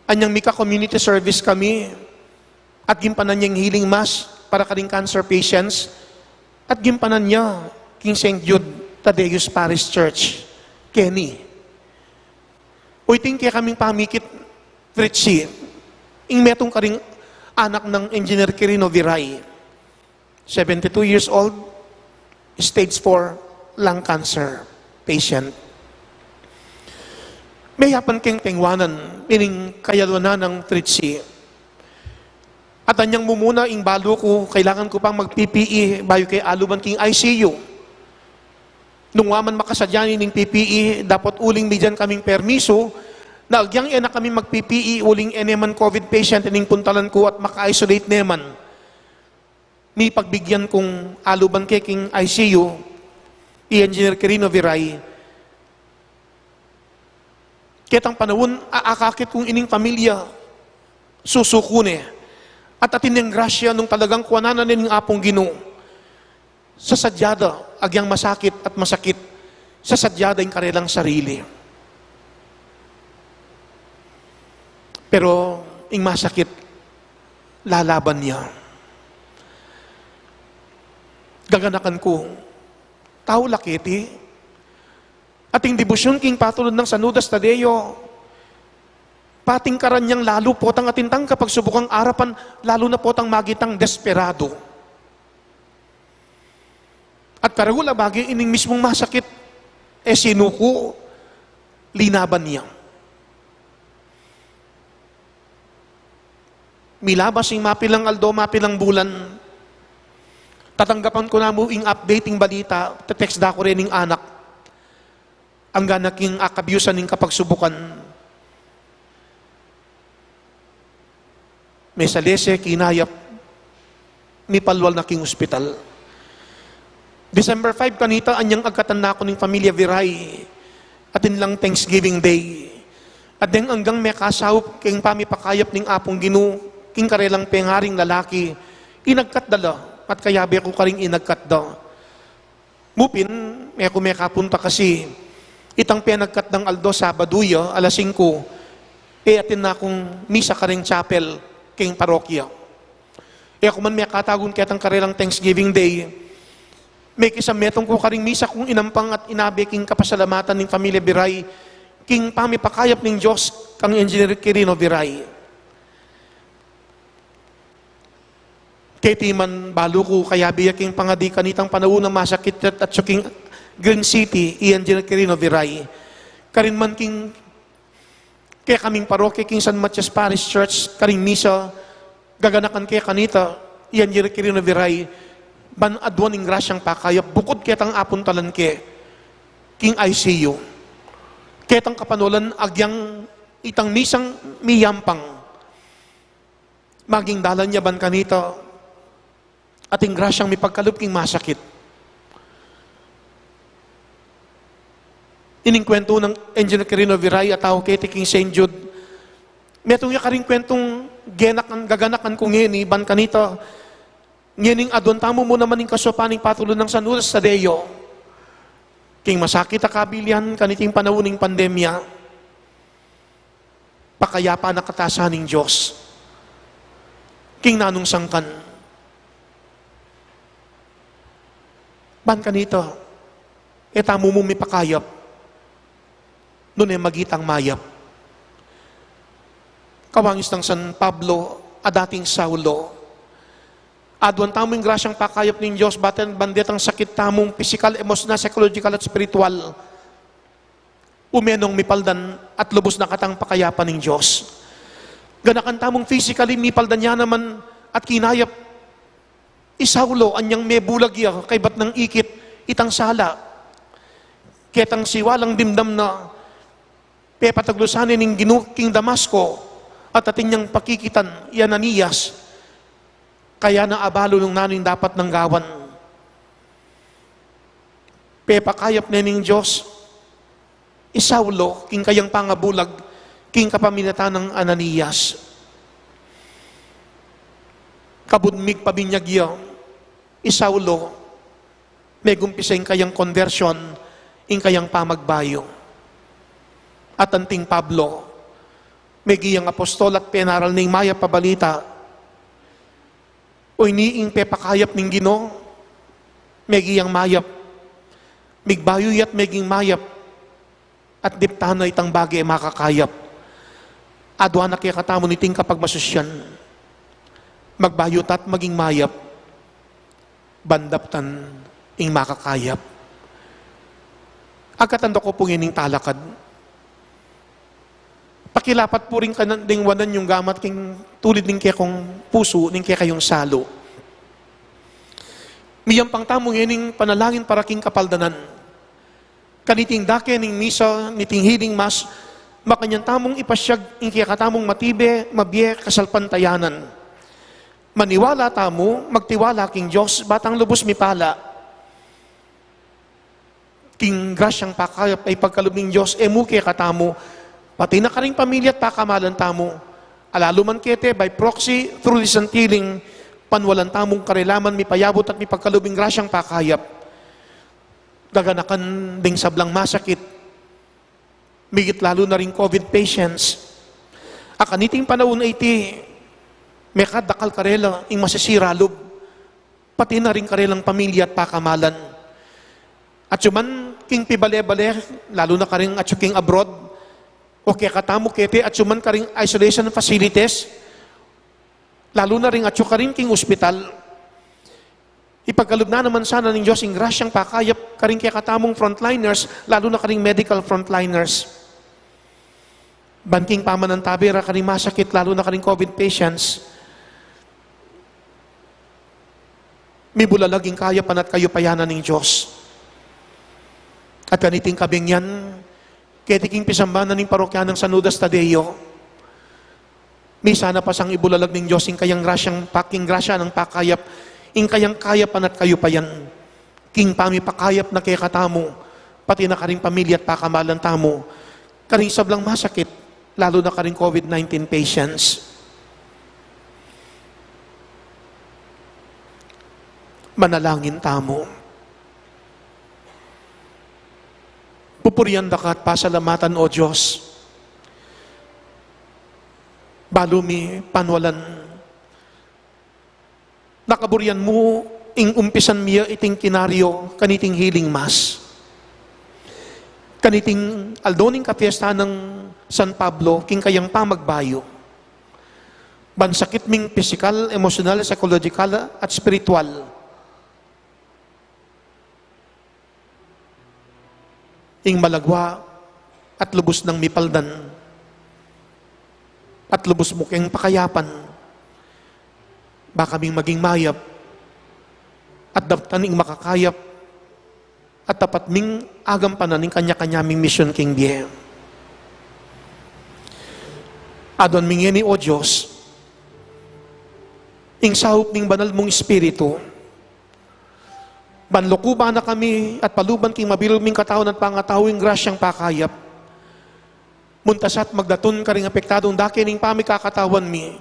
anyang mika community service kami, at gimpanan niyang healing mass para karing cancer patients, at gimpanan niya, King St. Jude Tadeus Parish Church, Kenny. Uiting kaya kaming pamikit, Fritzy, ing metong karing anak ng Engineer Kirino Viray, 72 years old, stage 4 lung cancer patient. May hapan keng tengwanan, meaning kayalwanan ng Fritzy. At anyang mumuna, ing balo ko, kailangan ko pang mag-PPE, bayo kay aluban king ICU. Nung waman makasadyanin ng PPE, dapat uling bigyan kaming permiso, na agyang ena kami mag-PPE, uling eneman COVID patient, ining puntalan ko at maka-isolate neman. Ni pagbigyan kong aluban keking ICU, i-engineer Kirino Viray, Ketang panahon, aakakit kong ining pamilya, susukune. At atin ng grasya nung talagang kuwananan ng apong Ginoo. Sa sadyada, agyang masakit at masakit. Sa sadyada yung karelang sarili. Pero, yung masakit, lalaban niya. Gaganakan ko, tao lakiti, ating debosyon king patulod ng Sanudas Tadeo, pating karanyang lalo po tang atintang kapag subukang arapan, lalo na po tang magitang desperado. At karagula bagay ining mismong masakit, sinuko, linaban niya. Milabas yung mapilang aldo, mapilang bulan, tatanggapan ko na mo yung updating balita, text da ko rin yung anak, ang ganaking akabyusan ng kapagsubukan. May salese, kinayap, may palwal na king ospital. December 5 kanita, anyang agkatanda ko ng pamilya Viray, atin lang Thanksgiving Day. At din hanggang may kasawp, king pamipakayap ng apong Ginoo, king karelang pengaring lalaki, inagkatdala, at kayabi ko karing inagkatda. Mupin, may ako may kapunta kasi, itang pinagkat ng Aldo Sabaduya, alas 5, atin na akong misa karing chapel, king parokya. Ako man may katagon kitang karelang Thanksgiving Day, may kisametong ko karing misa kung inampang at inabi king kapasalamatan ng pamilya Biray, king pamipakayap ng Diyos, kang Engineer Quirino Biray. Kaya man balo ko kaya biyaking pangadi kanitang panahon ng masakit at suking Green City, iyan dyan Quirino Viray. Karin man king kaya kaming parokya king San Matias Parish Church, karing misa, gaganakan kaya kanita, iyan dyan Quirino Viray, ban adwan ng grasyang pakayap, bukod kitang apon talan ke, king ICU. Kitang kapanulan, agyang itang misang miyampang, maging dalan niya ban kanita, ating grasyang may pagkalup king masakit. Ining kwento ng Engineer Quirino Viray at tao kay king St. Jude. Metong ya karing kwentong gaganakan kong ngeni, ban kanita, ngening adon tamo mo naman ng kasupaning patulon ng Sanudas Tadeo. King masakit akabilian kaniting panahon ng pandemya, pakayapa na katasan ng Diyos. King nanong sangkan, ban kanito, etamo mo may pakayap, doon ay magitang mayap. Kawangis ng San Pablo, dating Saulo, adwan tamong grasyang pakayap ng Diyos, baten bandetang sakit tamong physical, emotional, psychological at spiritual, umenong mipaldan at lubos na katang pakayapan ng Diyos. Ganakan tamong physically, mipaldan niya naman at kinayap, Isaulo, anyang may bulagya, kay bat ng ikit, itang sala. Ketang siwalang dimdam na pepataglusanin ng ginuking Damasco at atin niyang pakikitan, Ananias, kaya na abalo ng nanin dapat ng gawan. Pepakayap na ng Diyos, Isaulo, king kayang pangabulag, king kapaminatan ng Ananias. Kabudmig pabinyagya, Isaulo, may gumpisay kayang conversion, ing kayang pamagbayo. At anting Pablo, may giyang apostol at penaral ning maya pabalita, o iniing pepakayap ning Ginoo, may giyang mayap, migbayoy at may ging mayap, at diptana itang bagay makakayap. Adwa na kaya katamo niting kapag masusyan, magbayot at maging mayap, bandaptan ing makakayap. Agkatanda ko pong ining talakad. Pakilapat po rin kananding wanan yung gamat king tulid ning kaya kong puso, ning kaya kayong salo. Miyang pang tamong ining panalangin para king kapaldanan. Kaniting dake ning misa, niting hiling mas, makanyang tamong ipasyag ing kaya katamong matibe, mabye, kasalpantayanan. Maniwala tamo, magtiwala king Diyos, batang lubos mipala. King grasyang pakayap ay pagkalub ng Diyos, emuke katamo, Pati na karing pamilya at pakamalan tamo. Alalo man kete, by proxy, through this untiling, panwalan tamong karilaman, mi payabot at mi pagkalubing grasyang pakayap. Gaganakan ding sablang masakit. Migit lalo na rin COVID patients. Akaniting panahon ay iti, may kadakal karela, ing masisiralob. Pati na rin karelang pamilya at pakamalan. At yuman, king pibale-bale, lalo na karing at king abroad, o kaya katamo kete at yuman karing isolation facilities, lalo na rin at karing king ospital. Ipagkalub na naman sana ng Diyos ing grasyang pakayap karing kaya katamong frontliners, lalo na karing medical frontliners. Banking paman ng tabira karing masakit, lalo na karing COVID patients. May bulalaging kayapan at kayupayanan ng Diyos. At kaniting kabing yan, ketiking pisambanan ng parokyan ng San Judas Tadeo, may sana pa sang ibulalag ng Diyos ing kayang grasya ng pakayap, ing kayang kayapan at kayupayan, king pami pakayap na kaya katamo, pati na karing pamilya at pakamalan tamo, karing sablang masakit, lalo na karing COVID-19 patients. Manalangin tamo. Pupurianda ka at pasalamatan, O Diyos. Balumi, panwalan. Nakaburian mo, ing umpisan miya iting kinaryo, kaniting healing mass. Kaniting aldoning kapiesta ng San Pablo, king kayang pamagbayo. Bansakit ming physical, emotional, psychological, at spiritual. Ing malagwa at lubos ng mipaldan at lubos mo keng pakayapan, baka ming maging mayap at daptan ing makakayap at tapat ming agampanan ing kanya-kanya ming mission king biye. Adon ming yeni, O Diyos, ing sahop ning banal mong espiritu, banlukuba na kami at paluban king mabiluming katawan at pangatawing grasyang pakayap. Muntasat magdatun ka ring apektadong daki ning pamikakatawan mi.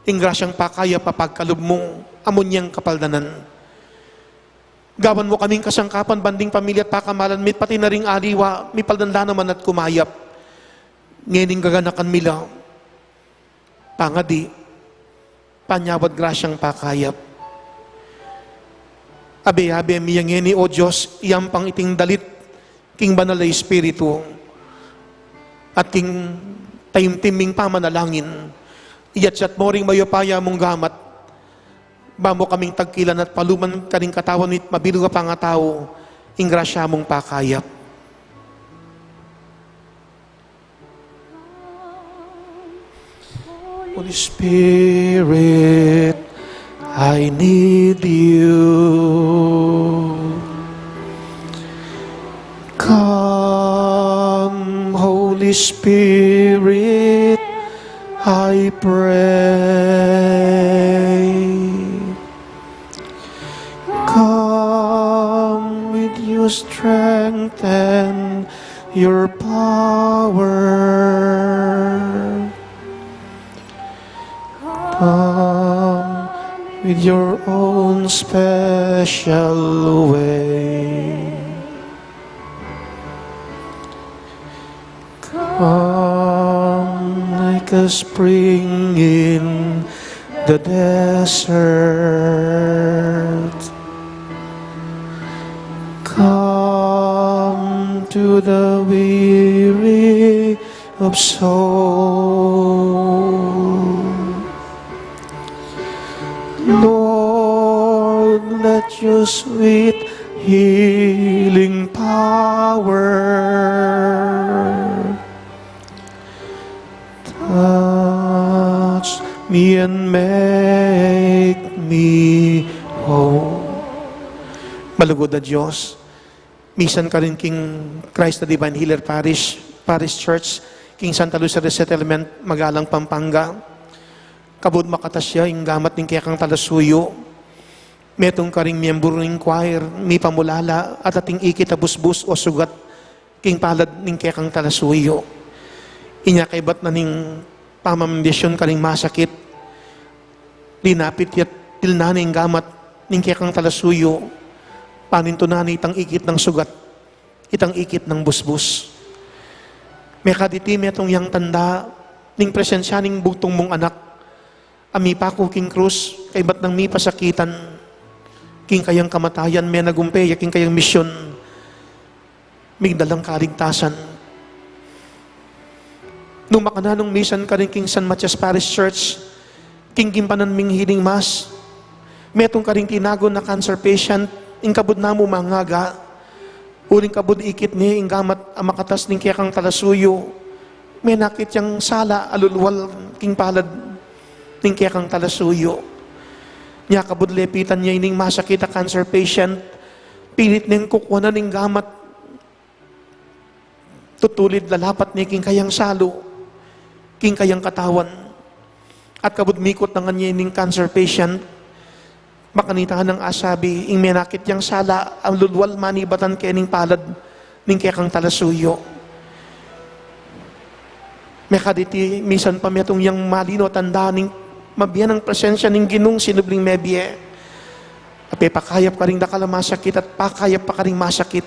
Ing grasyang pakayap papagkalub mo, amunyang kapaldanan. Gawan mo kaming kasangkapan, banding pamilya at pakamalan, mit pati na ring aliwa, mi paldanda naman at kumayap. Ngening gaganakan mila, pangadi, panyawad grasyang pakayap. Abe-abe miyang ngeni, O Diyos, iyang pang iting dalit, king banal na espiritu, at king taimtiming pamanalangin, iyatsat mo ring mayopaya mong gamat, ba mo kaming tagkilan at paluman karing katawan nit mabilog ka pangatao, ing grasya mong pakayap. Holy Spirit, I need you. Come, Holy Spirit, I pray. Come with your strength and your power. Come with your own special way. Come like a spring in the desert. Come to the weary of soul. Lord, let your sweet healing power touch me and make me whole. Malugod na Diyos, misan ka rin King Christ the Divine Healer Parish Church, King Santa Lucia Resettlement, Magalang, Pampanga. Kabud makatasya, yung gamat ng kaya kang talasuyo. Metong karing miyembro ng choir, may pamulala, at ating ikitabusbus o sugat, king palad ng kaya kang talasuyo. Inya kay bat na ning pamamindisyon ka ning masakit. Linapit yat tilnaning gamat ning kaya kang talasuyo. Panintunani itang ikit ng sugat. Itang ikit ng busbus. May kaditi metong yang tanda ning presensya ning bugtong mong anak. Ami pa ko king krus, kay bat nang mi pasakitan. King kayang kamatayan, may nagumpay, king kayang misyon. Migdalang kaligtasan. Nung makananong mission ka rin king San Matias Parish Church, king gimpanan ming hiling mas, metong ka rin tinago na cancer patient, ing kabud na mo mangaga, uling kabud ikit ni, ing gamat makatas ning kaya kang talasuyo, may nakit yung sala, alulwal, king palad, ning kaya kang talasuyo. Niya kabud lepitan niya ining masakit a cancer patient, pilit ning kukuha na ning gamat, tutulid lalapat ni king kayang salo, king kayang katawan, at kabud mikot na nga niya ining cancer patient, makanitahan ng asabi, ing menakit yang sala, ang lulwal manibatan kaya ning palad, ning kaya kang talasuyo. May kaditi, misan pa metong yang malino, tanda ning mabiyan ang presensya ning ginung sinubling mebye. Ape pakayap ka rin dakala masakit at pakayap pa ka rin masakit.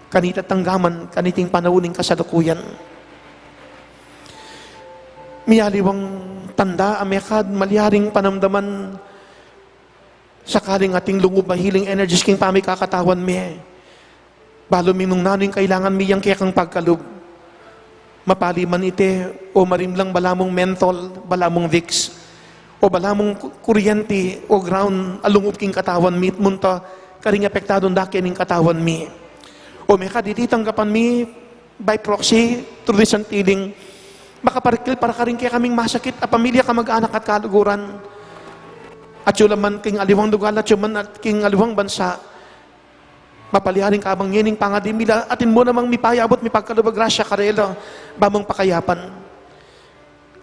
Kanita tanggaman, kaniting panawuning kasalukuyan. Miyaliwang tanda, amekad, maliharing panamdaman, sakaling ating lungub mahiling energies king pami kakatawan me. Balo minung naning kailangan miyang kayakang pagkalub. Mapali man ite, o marimlang balamong mentol, balamong Vicks, o balamong kuryente, o ground, alungub king katawan mi, munta, karing apektadong daki ning katawan mi. O may kadititanggapan mi, by proxy, through this antiling, makaparikil para ka rin kaya kaming masakit, a pamilya ka mag-anak at kaluguran. At yun man king aliwang lugar at yun man at king aliwang bansa, mapaliharing kabang yening pangadimila, atin mo namang mipayabot, mipagkalubag grasya karela, bamang pakayapan.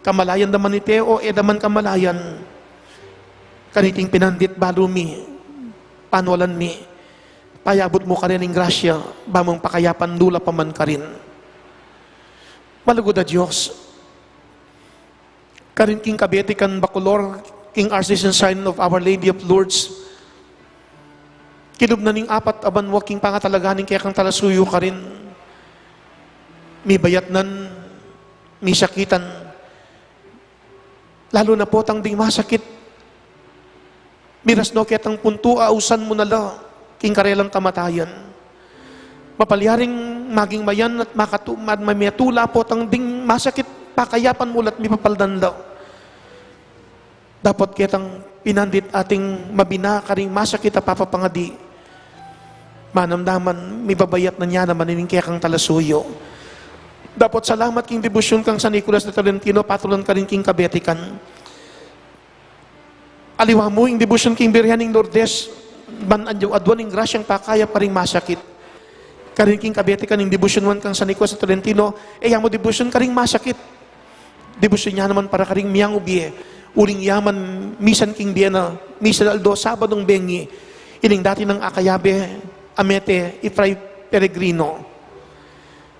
Kamalayan naman ite, o edaman kamalayan, kaniting pinandit balumi, panwalan mi, payabot mo ka rin ng grasya, bamang pakayapan, dula pa man ka rin. Malugod na Diyos, karin king kabete kan Bacolor, king Archdiocese Sign of Our Lady of Lourdes, kilub na ning apat aban waking pangatalaganing kaya kang talasuyo ka rin, mi bayatnan, mi sakitan, lalo na po tang ding masakit, miras no ketang punto, ausan mo na la, king karelang kamatayan. Mapaliharing maging mayan at mamayatula po tang ding masakit, pakayapan mulat mi papaldan daw. Dapat ketang pinandit ating mabina karing masakit at papapangadi. Manamdaman, mi babayat na niya naman ining kaya kang talasuyo. Dapat salamat king debosyon kang San Nicolas de Tolentino, patulan ka rin king kabetikan. Aliwa mo ing debosyon king Birhening Lourdes, ban adyaw adwan ing grasyang pakaya pa ring masakit. Karin king kabetikan ing debosyon man kang San Nicolas de Tolentino, mo debosyon ka ring masakit. Debosyon niya naman para ka ring miyang ubie. Uling yaman, misan king Biena, misan Aldo, Sabadong Bengi, ining dati ng Akayabe, Amete, Ifray Peregrino.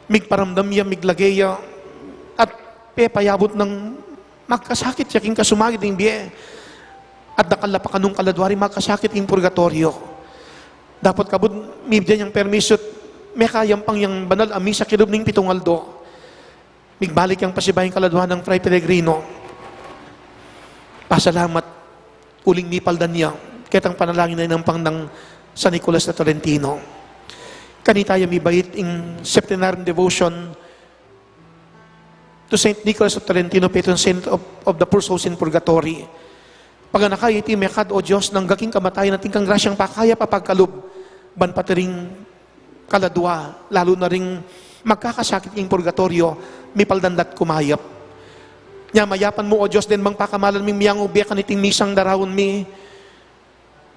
Migparamdam ya, miglagaya, at pepayabot ng magkasakit siya king kasumagit ng biye. At nakalapakan nung kaladwari, magkasakit king purgatorio. Dapat kabud, mibdyan yung permisot, may kayang pang yung banal amisa kilub ning pitong Aldo. Migbalik yung pasibayang kaladwa ng Fray Peregrino. Pasalamat, uling mipaldan niya, ketang panalangin na ng pang ng San Nicolas de Tolentino. Kanitaya mibait in septenarian devotion to Saint Nicholas of Tolentino, patron saint of the poor souls in purgatory. Paganakay iti mekad o Diyos ng gaking kamatayan at tingkang grasyang pakaya papagkalub, ban patiring kaladwa, lalo na ring magkakasakit yung purgatorio, mipaldandat kumayap. Nya mayapan mo o Diyos din mang pakamalan ming miyang ubiya kaniting misang darawon mi.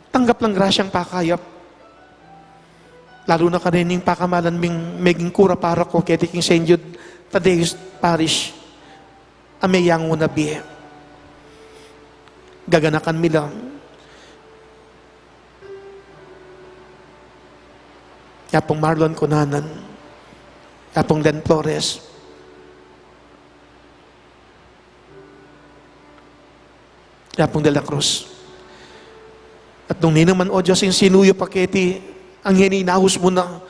Tanggap lang grasyang pakayap. Lalo na kanining pakamalan ming meging kura para ko kaya king St. Jude Tadeus Parish. Ameyang unabi. Gaganakan mi lang. Yapong Marlon Cunanan. Yapong Len Flores. Yapong de la Cruz. At nung ninaman, O Diyos, yung sinuyo paketi, ang hininahos mo na,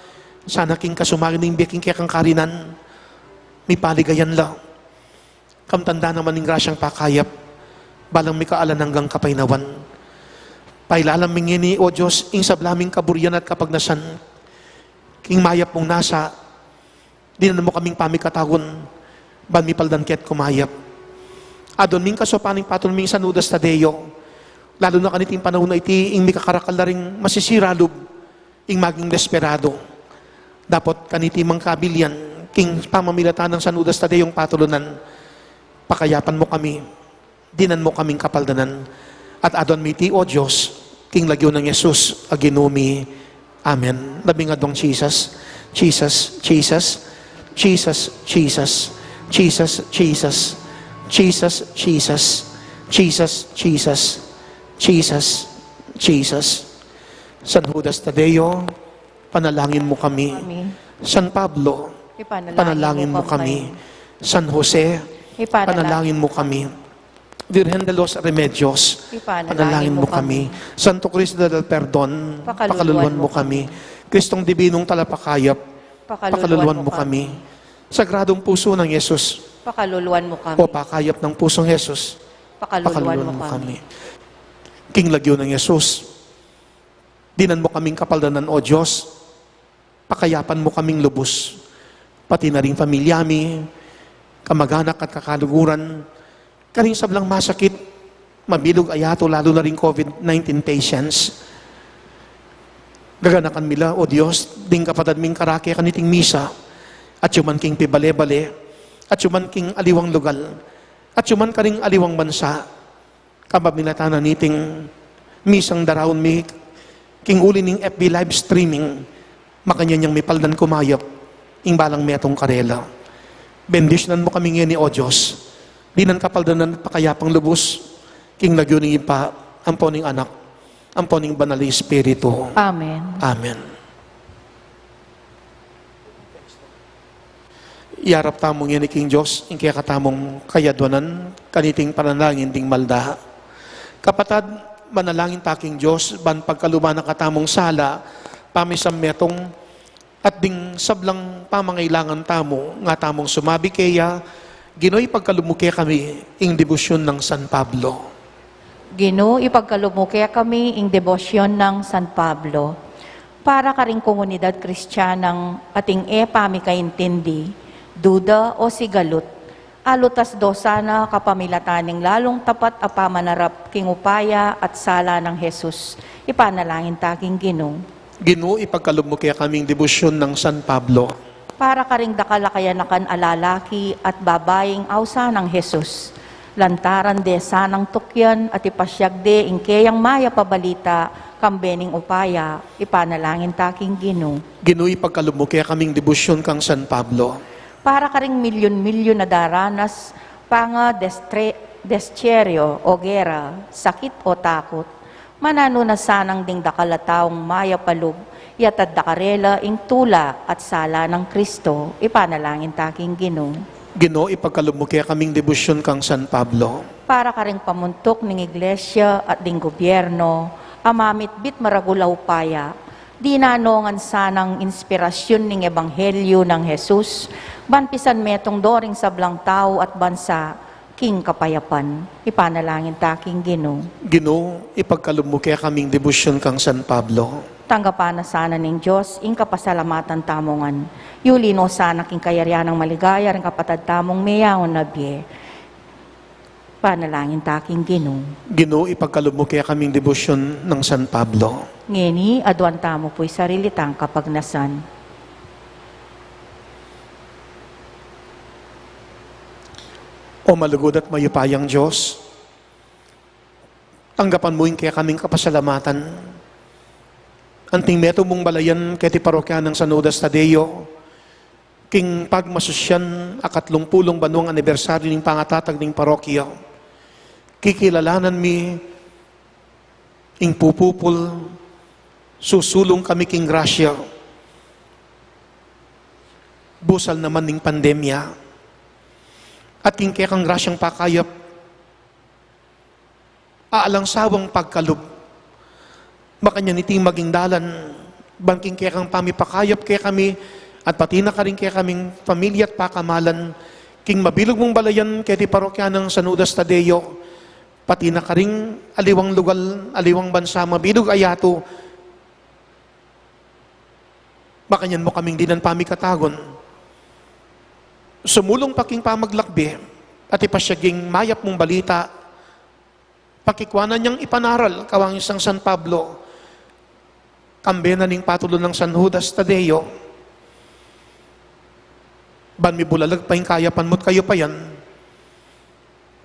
sana king kasumari ng biking kaya kang karinan, may paligayan lang. Kamtanda naman ng grasyang pakayap, balang may kaalan hanggang kapaynawan. Pailalaming ini, O Diyos, ing sablaming kaburyan at kapagnasan, king mayap mong nasa, dinan mo kaming pamikatagon, ban mi paldan ket kumayap. Adon ming kasopaning patun ming sanudas tadeo, lalo na kaniting panahon na iti, ing mi kakarakal na ring masisiralub, ing maging desperado. Dapat kaniti mang kabilyan, king pamamilatan ng sanudas tadeyong patulunan, pakayapan mo kami, dinan mo kaming kapaldanan, at adon miti, O Diyos, king lagyo ng Yesus, aginumi. Amen. Labing adong Jesus, Jesus, Jesus, Jesus, Jesus, Jesus, Jesus, Jesus, Jesus, Jesus, Jesus, Jesus, Jesus. San Judas Tadeo, panalangin mo kami. San Pablo, panalangin mo kami. San Jose, panalangin mo kami. Virgen de los Remedios, panalangin mo kami. Santo Cristo del Perdon, pakaluluan mo kami. Kristong Dibinong Talapakayap, pakaluluan mo kami. Sagradong puso ng Yesus, Pakaluluan mo kami. o pakayap ng pusong Yesus, Pakaluluan mo kami. King Lagyo ng Yesus, dinan mo kaming kapaldanan, O Diyos, pakayapan mo kaming lubos, pati na rin pamilyami, kamag-anak at kakaluguran, karing sablang masakit, mabilog ayato, lalo na rin COVID-19 patients. Gaganakan mila, O Diyos, ding kapatad ming karake kaniting misa, at yuman king pibale-bale, at yuman king aliwang lugal, at yuman karing aliwang bansa, kababinatanan niting misang darawon mi, king uli ning FB live streaming, makanya niyang may paldan kumayap, ing balang metong karela. Bendisyonan mo kami ngayon ni O Diyos, dinan kapaldanan at pakayapang lubos, king nagyo ning ipa, amponing anak, amponing banal na Espiritu. Amen. Amen. Iarap tamong yan ni King Diyos, ing kaya katamong kayadwanan, kaniting panalangin ding malda. Kapatad, manalangin ta King Diyos, ban pagkaluba na katamong sala, pamisam metong, at ding sablang pamangailangan tamo, nga tamong sumabi kaya, Ginoy pagkalumuke kami, ing debosyon ng San Pablo. Ginoo, ipagkalumuke kami ing debosyon ng San Pablo. Para karing komunidad kristyanang ating pami kaintindi, duda o sigalot, alutas dosa na kapamilataning lalong tapat a pamanarap king upaya at sala ng Jesus. Ipanalangin taking Ginoo. Ginoo, ipagkalumuke kaming debosyon ng San Pablo. Para karing dakalakayanakan alalaki at babaying awsa ng Jesus. Lantaran de sanang tukyan at ipasyag de ingkeyang maya pabalita kambening upaya, ipanalangin taking Ginoo. Ginoo, ipagkalumuke kaming debosyon kang San Pablo. Para karing milyon-milyon na daranas, panga desteryo o gera, sakit o takot, manano na sanang ding dakalataong maya palub, yatad dakarela ing tula at sala ng Kristo, ipanalangin taking Ginoo. Ginoo, ipagkalumuke kaming debosyon kang San Pablo. Para karing pamuntok ng iglesia at ding gobyerno, amamit bit maragulaw paya, di nanongan sanang inspirasyon ng ebanghelyo ng Jesus, banpisan metong doring sablang tao at bansa, king kapayapan, ipanalangin taking Ginoo. Ginoo, ipagkalumuke kaming debosyon kang San Pablo. Tanggapan na sana ng Diyos, ing kapasalamatan tamongan. Yulino sana king kayaryan ng maligaya, ring kapatad tamong mayawon na biye. Panalangin taking Ginoo. Ginoo, ipagkalumuke kaming debosyon ng San Pablo. Ngeni, aduan tamo po'y sarilitang kapagnasan. O malugod at mayupayang Diyos, tanggapan mo yung kaya kaming kapasalamatan. Anting meto mong balayan kaya ti parokya ng San Judas Tadeo, king pagmasusyan akatlong pulong banwang anibersaryo ng pangatatag ng parokya, kikilalanan mi, ing pupupul, susulong kami king grasya, busal naman ng pandemya, at king kaya kang grasyang pakayap, aalangsawang pagkalub. Makanyan iting maging dalan, bangking kaya kang pamipakayop kaya kami, at pati na ka rin kaya kaming pamilya at pakamalan, king mabilog mong balayan kaya di parokya ng San Judas Tadeo, pati na ka rin aliwang lugal, aliwang bansa, mabilog ayato, makanyan mo kaming dinan pamikatagon. Sumulong paking pamaglakbi, at ipasyaging mayap mong balita, pakikwanan niyang ipanaral, kawang isang San Pablo, kambena ning patulo ng San Judas Tadeo, ban mi bulalag pa yung kayapan mo't kayo pa yan,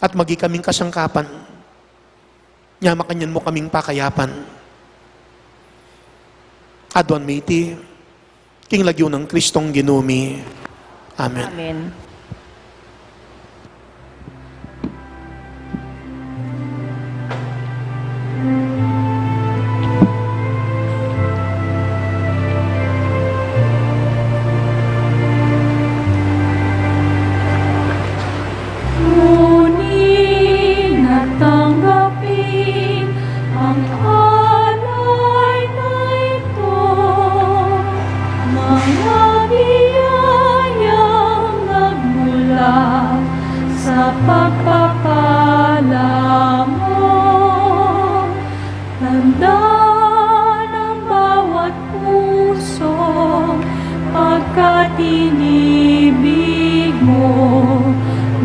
at magi kaming kasangkapan, nyama kanyan mo kaming pakayapan. Adwan miti, king lagyo ng Kristong ginumi. Amen. Amen. Ngunit natanggapin ang alay na ito, mga biyayang nagmula sa pagpapala mo. Tanda ng bawat puso pagkat inibig mo.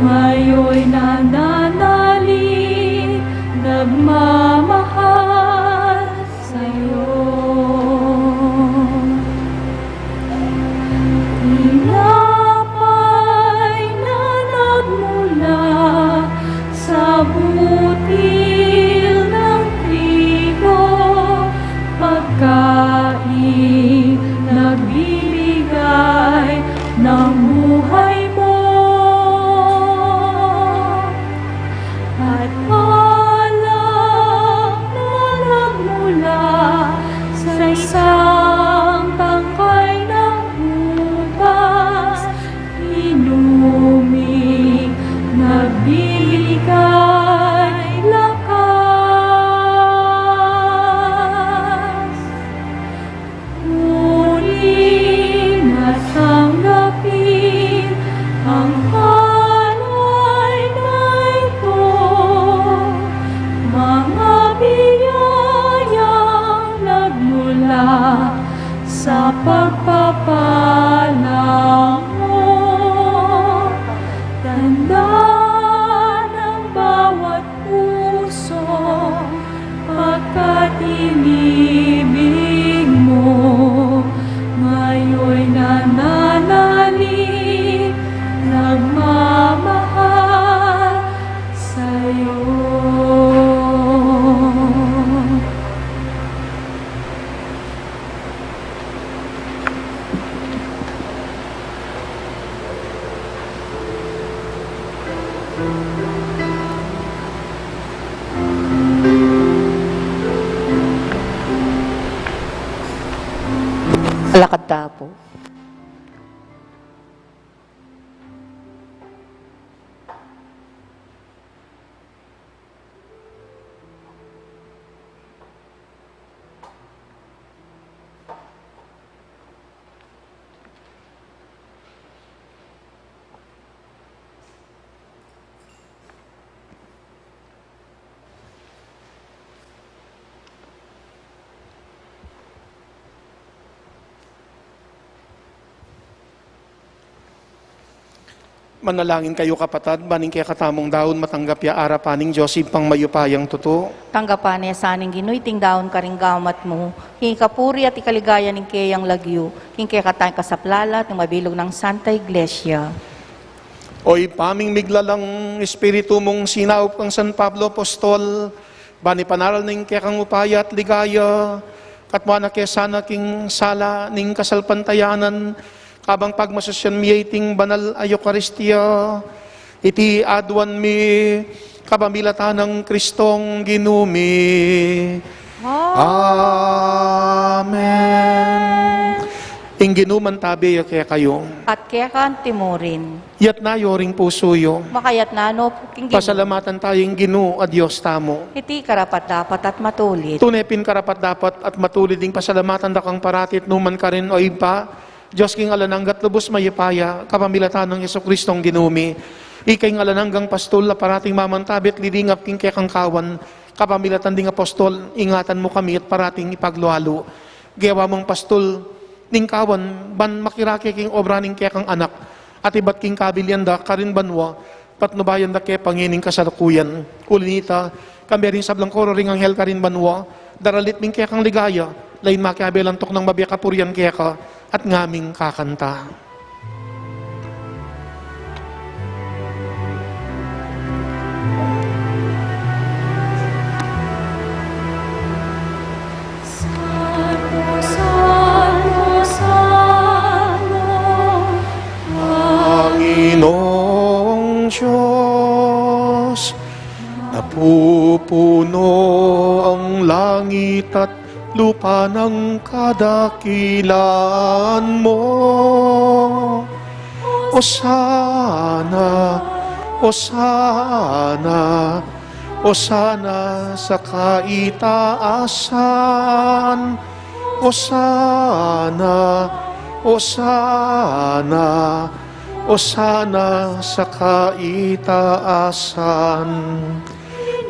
Ngayon'y nananalig, nagmamahal sa'yo. Tinapay na nagmula sa butil ng trigo, pagkain nagbibigay ng buhay mo. At alam na nagmula sa isang tangkay ng ubas, inumig, nagbibigay lakas. Ngunit natanggapin ang alay na ito, mga biyayang nagmula sa pagpapala mo. Tanda ng bawat puso pagkat inibig mo. Ngayon'y nananalig, nagmamahal sa'yo. Alakad tapo. Manalangin kayo kapatad, baning kaya katamong daon matanggap ya arapaning Joseph pang mayupayang tuto. Tanggapan niya sa aning Ginoy, ting daon ka ring gamat mo. King kapuri at ikaligaya ng kayang lagyo. King kaya katayang kasaplalat ng mabilog ng Santa Iglesia. Oy paming miglalang espiritu mong sinaup kang San Pablo Apostol, bani panaral ning kaya kang upaya at ligaya, katwana kaya sana king sala ning kasalpantayanan, kabang pagmasasyan miyating banal a Eucharistia, iti adwan mi kabamilatan ng Kristong ginumi. Amen. Ingginuman tabi kaya kayo. At kaya kan timurin. Yat na yoring pusuyo. Makayat na no, kingin. Pasalamatan tayong Ginoo a Diyos tamo. Iti karapat dapat at matulit. Tunepin karapat dapat at matulid ding pasalamatan da kang paratit numan ka rin o iba. Diyos king alananggat lubos mayipaya, kapamilatan ng Yeso Kristong ginumi. Ikay ng alananggang pastol na parating mamantabit, lidingap king kekang kawan, kapamilatan ding apostol, ingatan mo kami at parating ipaglualo. Gawa mong pastol, ning kawan, ban makirake king obra ning kekang anak, at ibat king kabilyanda, karin banwa, patnubayan da ke pangining kasalukuyan. Ulinita, kami rin sablang koro ring anghel karin banwa, daralit ning kekang ligaya, lain makiabelantok ng mabiya kapuryan keka, at ngaming kakanta. Panginoong Diyos, napupuno ang langit at lupa ng kadakilan mo. Osana, Osana, Osana sa kaitaasan. Osana, Osana, Osana sa kaitaasan.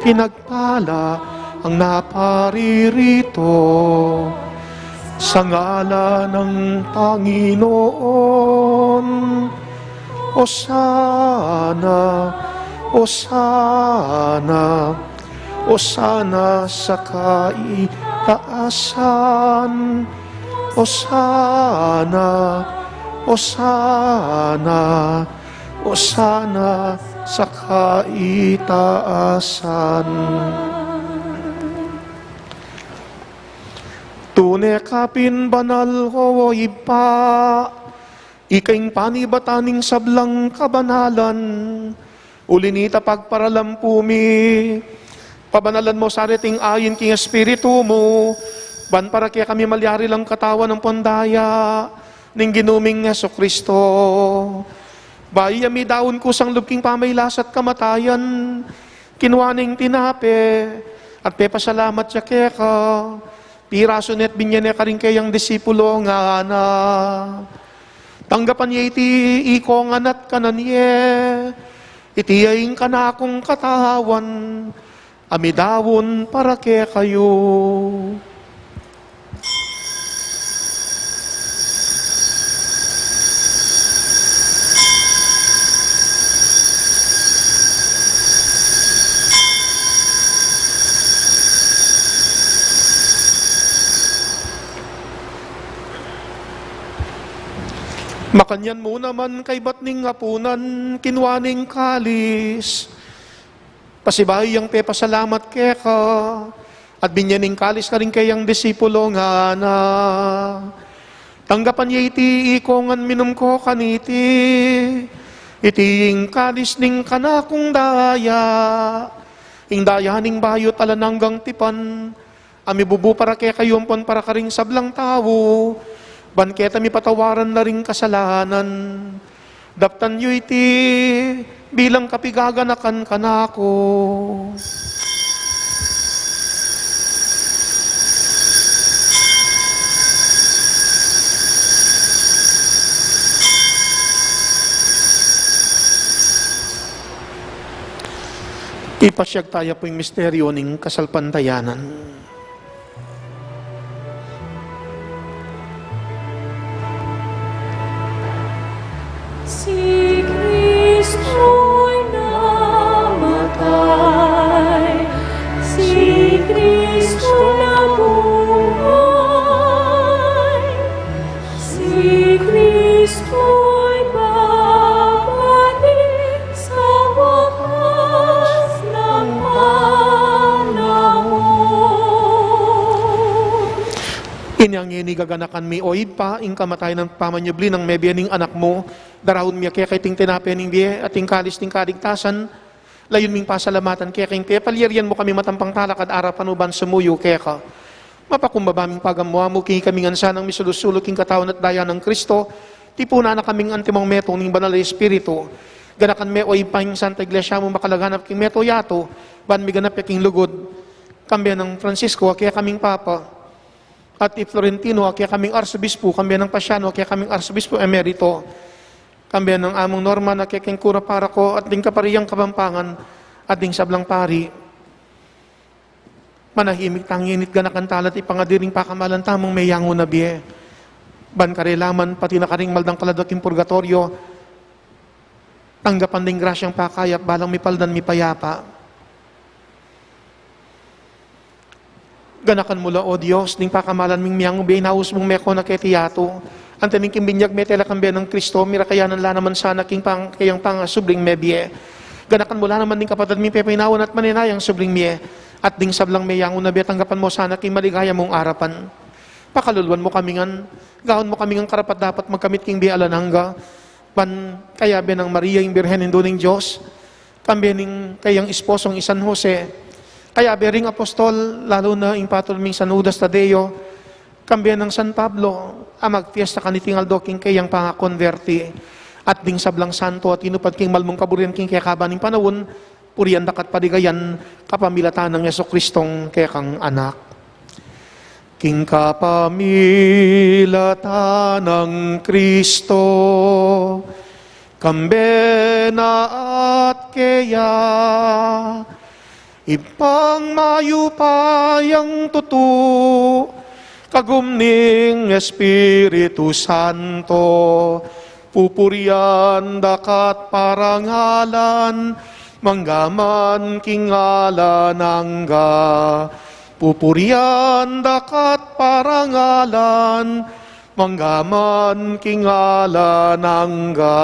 Pinagpala ang naparirito sa ngala ng Panginoon. Osana, Osana, Osana sa kaitaasan. Osana, Osana, Osana sa kaitaasan. Tune kapin banal ho ipa, ikaing panibataning sablang kabanalan, ulinita pagparalampumi, pabanalan mo sariting ayin king espiritu mo, ban para kaya kami malyari lang katawan ng pondaya, ning ginuming Yeso Kristo. Bayi ami daon ko sang lubking pamaylas at kamatayan, kinuaning tinape, at pepasalamat siya keka, piraso net binyan ka rin kayang disipulo nga na. Tanggapan niya iti ikongan at kananye, itiyaing ka na akong katawan, amidawon para kaya kayo. Makanyan mo naman kay batning ngapunan, kinwaning kalis. Pasibahay ang pepasalamat keka, at binyaning kalis ka rin kayang disipulo nga na. Tanggapan niya iti ikongan minum ko kaniti, itiing kalis ning kanakong daya, ing daya ning bayot alananggang tipan, ami bubu para kaya kayompon para karing sablang tao, banketa mi patawaran na ring kasalanan. Daptan yu iti bilang kapigaganakan kanako. Ipasyag tayo po yung misteryo ng kasalpantayanan. Si Kristo'y namatay, si Kristo nabuhay, si Kristo'y babalik sa wakas ng panahon. Inyang inigaganakan mi oid pa, ing kamatay ng pamanyabli ng mebianing anak mo, darahon miya kaya kay ting tinapay ning biye at ting kalis ting kaligtasan, layon ming pasalamatan kaya king palyarian mo kami matampang talakad arapan uban sumuyo kaya ka. Mapakumbabaming pagamuha mo, king kaming ansa ng misulusulo, king katawan at daya ng Kristo, tipuna na kaming antimong metong ning banal na Espiritu, ganakan me oy pang Santa Iglesia mo makalaganap king meto yato, ban mi ganap king lugod, kambiyan ng Francisco, kaya kaming Papa, at Florentino, kaya kaming Arsobispo, kambiyan ng Pasiano, kaya kaming Arsobispo Emerito, kambiyan ng among Norman, kaya king Kura Parako, at ding kapariyang Kabampangan, at ding sablang pari, manahimik tanginit ganakan talat ipangadiring pakamalan tamong may yango na biye. Ban karelaman pati na karing maldang kaladaking purgatorio, tanggapan ding grasyang pakayap balang mi paldan mi payapa. Ganakan mula o Diyos, ding pakamalan ming miyang ubi, naus mong meko na ketiyato. Antaning kimbinyag me tela kambiyan ng Kristo, mirakayanan la naman sana kayang subling mebye. Ganakan mula naman ding kapatid mi pepinawan at maninayang subling miye. At ding sablang may yangon na tanggapan mo sana king maligaya mong arapan. Pakaluluan mo kamingan, gahon mo kamingan karapat dapat magkamit king bialanangga, pan kaya ng Maria yung Birhen ng Diyos, kambiyaning kayang esposong San Jose, kaya bering apostol, lalo na yung patulming San Judas Tadeo, kambiyan ng San Pablo, magfiesta kanitingal do king kayang pangakonverti, at ding sablang santo at inupad king malmong kaburian king kaya kabaning panawon, purian dakat padigayan kapamilatan ng Yeso-Kristong kekang anak. King kapamilatan ng Kristo, kambena at keya, ipang mayupayang tutu, kagumning Espiritu Santo, pupurian dakat parangalan, manggaman kingala nangga, pupurian dakat parangalan, manggaman kingala nangga.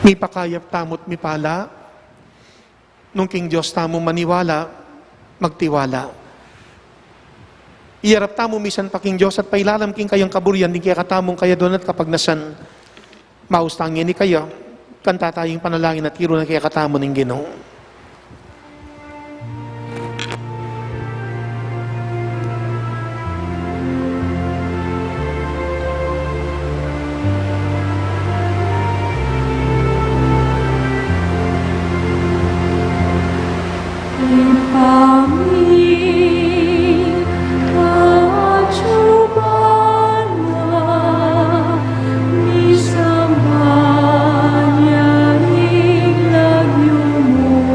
Mi pakayap tamot mi pala, nung king Diyos tamo maniwala, magtiwala. Iyarap tamo misan pa king Diyos at pailalam king kayang kaburian, di kaya katamong kaya doon at kapag nasan, maustangin ni kaya, kanta tayong panalangin at hiro na kaya katamo ng Ginoo. Isang banyaing lagyo mo.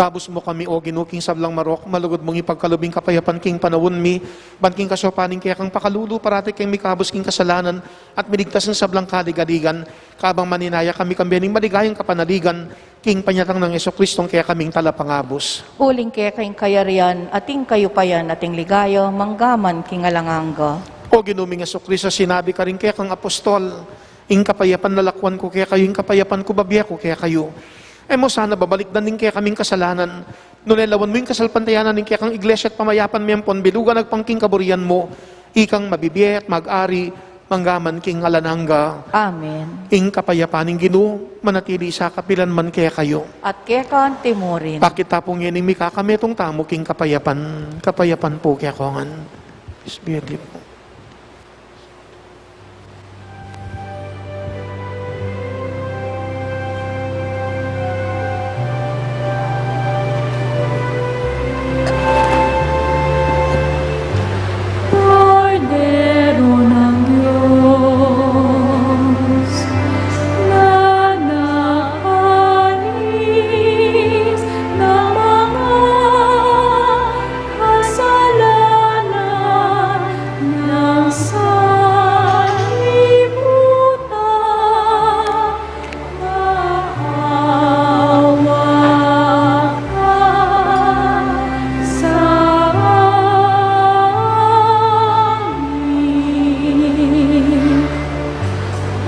Kabus mo kami, o Ginoo, king sablang marok, malugod mong ipagkalubing kapayapan king panawon mi, ban king kasopaning kaya kang pakalulu, parati king mikabus king kasalanan, at miligtas ng sablang kaligaligan, kabang maninaya kami kambiyaning maligayang kapanaligan, king panyatang ng Jesucristong kaya kaming talapangabos. Uling kaya kayong kayarian, ating kayo payan, ating ligayo, manggaman king alanganga. O Ginoong Jesucristo, sinabi ka rin kaya kang apostol, ing kapayapan nalakwan ko kaya kayo, ing kapayapan ko babiya ko kaya kayo. Ay mo sana babalik din kaya kaming kasalanan. Nunelawan mo yung kasalpantayanan ng kaya kang iglesia at pamayapan mo yung ponbilugan nagpangking kaburian mo. Ikang mabibiyet, mag-ari, manggaman king alananga. Amen. Ing kapayapaning Ginoo, manatili sa kapilan man kaya kayo. At kaya ka timurin. Pakita pong yan yung mikakametong tamo king kapayapan. Kapayapan po kaya kongan. Espiritu po. Cordero ng Diyos, na naalis ng mga kasalanan ng sanlibutan, maawa ka sa amin.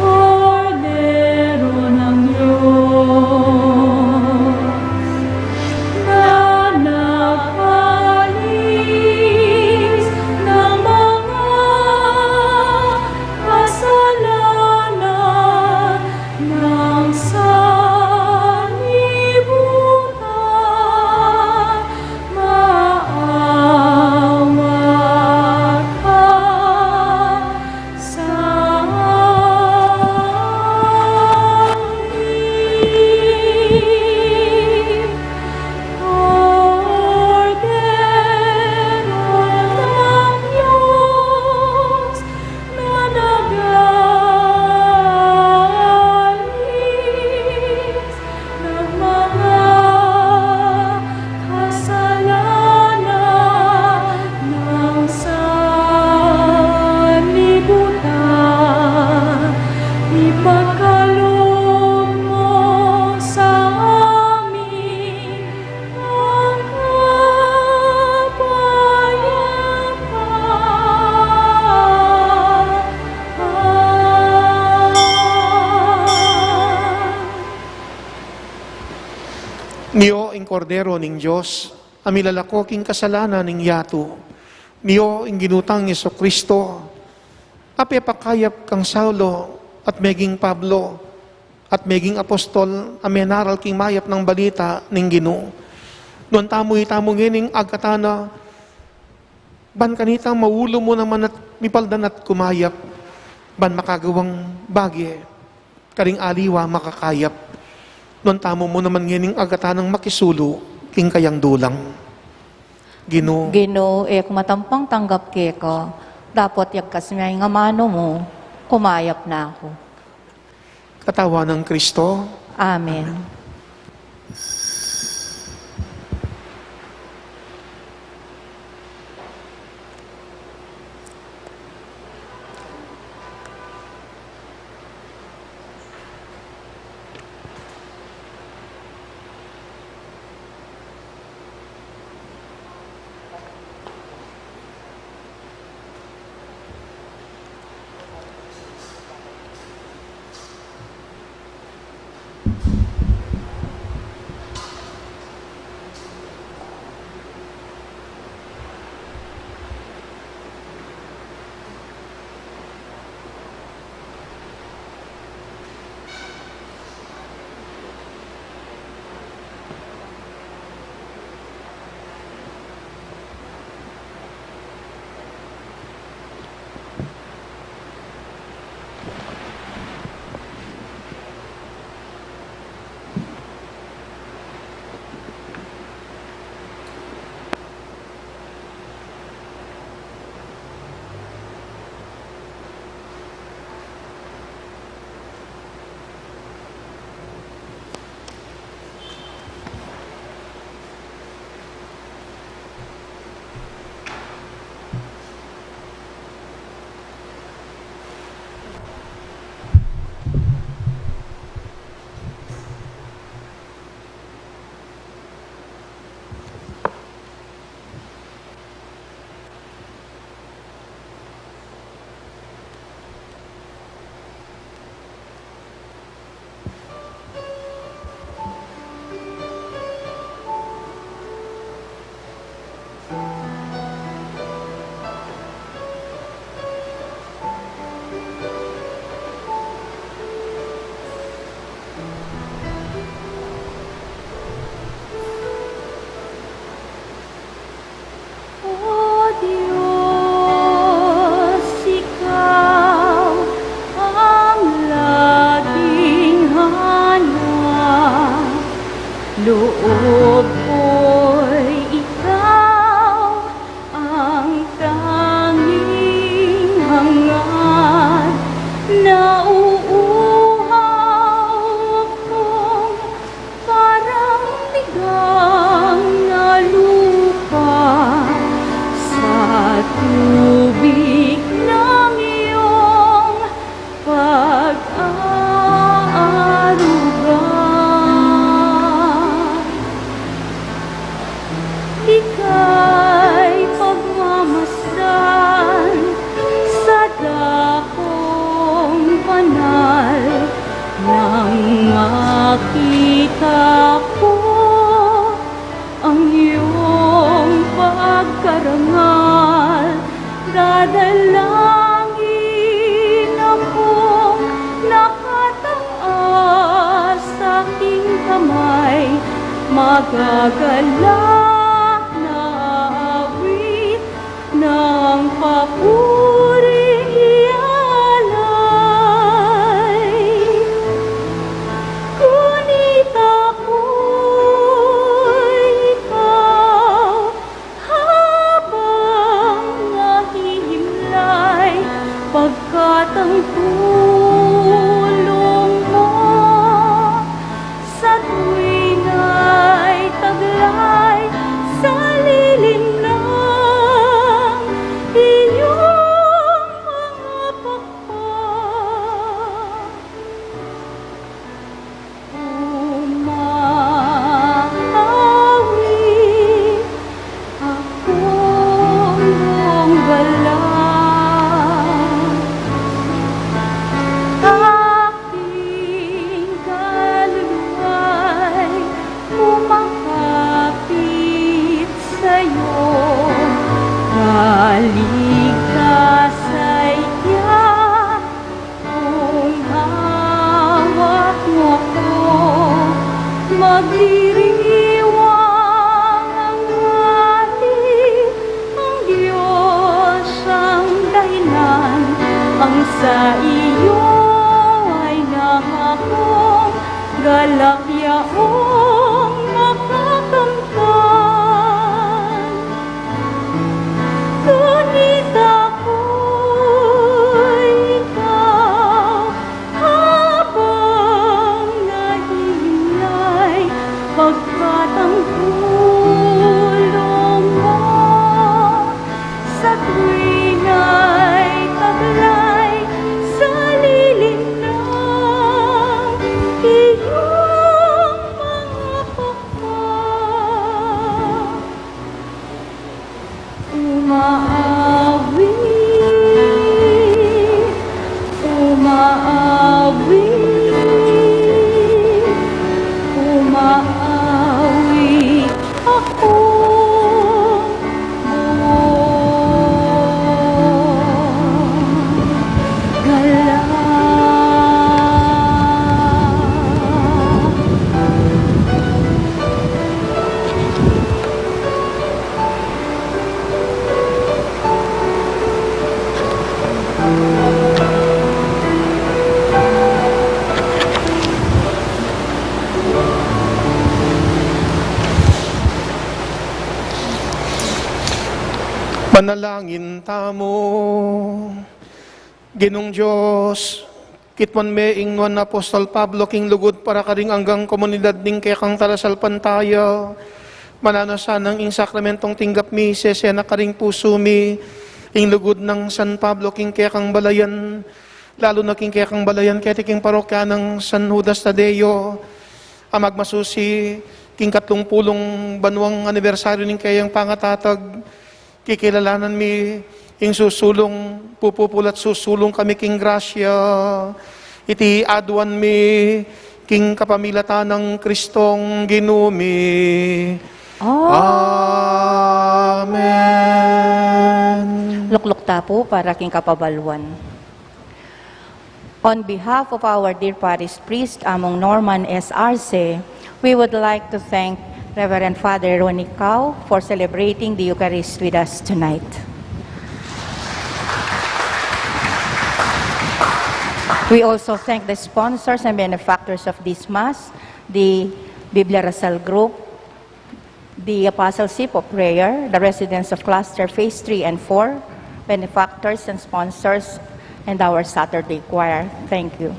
Cordero ng Diyos, na nakalis ng mga kasalanan ng sanlibutan, maawa ka sa amin. Cordero ng Diyos, na nagalis ng mga kasalanan ng sanlibutan, ipagkaloob mo sa amin ang kapayapaan. Niyo ing kordero ning Diyos, amilalako king kasalanan ning yato. Niyo ing ginutang Jesucristo, api pakayap kang Saulo at meging Pablo at meging apostol, amenaral king mayap ng balita ning Ginoo. Noon tamoy ining agkatana, ban kanitang maulo mo naman at mipaldan at kumayap, ban makagawang bagye, karing aliwa makakayap. Noon tamo mo naman ngining agatanang makisulo, king kayang dulang. Ginoo, Ginoo, matampang tanggap kaya ka, dapat yagkas may nga mano mo, kumayap na ako. katawan ng Kristo, Amen. loob ko'y ikaw ang tanging hangad. Nauuhaw kong parang bigang na lupa sa tubig ng iyong pag-aaruga. Ika'y pagmamasdan sa dakong banal nang makita ko ang iyong pagkarangal. Dadalangin akong nakataas sa aking kamay, magagalak na awit ng papuring ialay. Ngunit ako'y ikaw habang nahihimlay, pagkat ang tulong mo sa tuwing ay taglay sa lilim ng iyong mga pakpak. Umaawit akong galang, aking kaluluwa'y umakapit sa'yo. Kaligtas ay tiyak kung hawak mo ko, magdiriwang ang ating ang Diyos ang dahilan, ang sa iyo ay nakakong galak yaong nakakamtan. Ngunit ako'y ikaw habang nahihimlay, pagkat ang tulong mo sa tuwing ay taglay sa lilim ng iyong mga pakpak. Umaawit, umaawit, umaawit akong buong galang. Manalangin tamo. Ginong Diyos, kitman me ingnon Apostol Pablo king lugod para karing anggang komunidad ning kaya kang tarasal pantaya. Mananasan ng ing sakramentong tinggap mises yan na karing puso mi, ing lugod ng San Pablo king kaya kang balayan, lalo na king kaya kang balayan kaya king parokya ng San Judas Tadeo, amag masusi king 30 banwang anibersaryo ning kayang pangatatag, kikilalanan mi ing susulong pupupulat susulong kami king grasya, iti aduan mi king kapamilatan ng Kristong ginumi. Amen. Lukluk tapo para king kapabaluan. On behalf of our dear parish priest among Norman S. Arce, we would like to thank Reverend Father Ronnie Cao for celebrating the Eucharist with us tonight. We also thank the sponsors and benefactors of this Mass, the Biblia Rasal Group, the Apostleship of Prayer, the residents of Cluster Phase 3 and 4, benefactors and sponsors, and our Saturday choir. Thank you.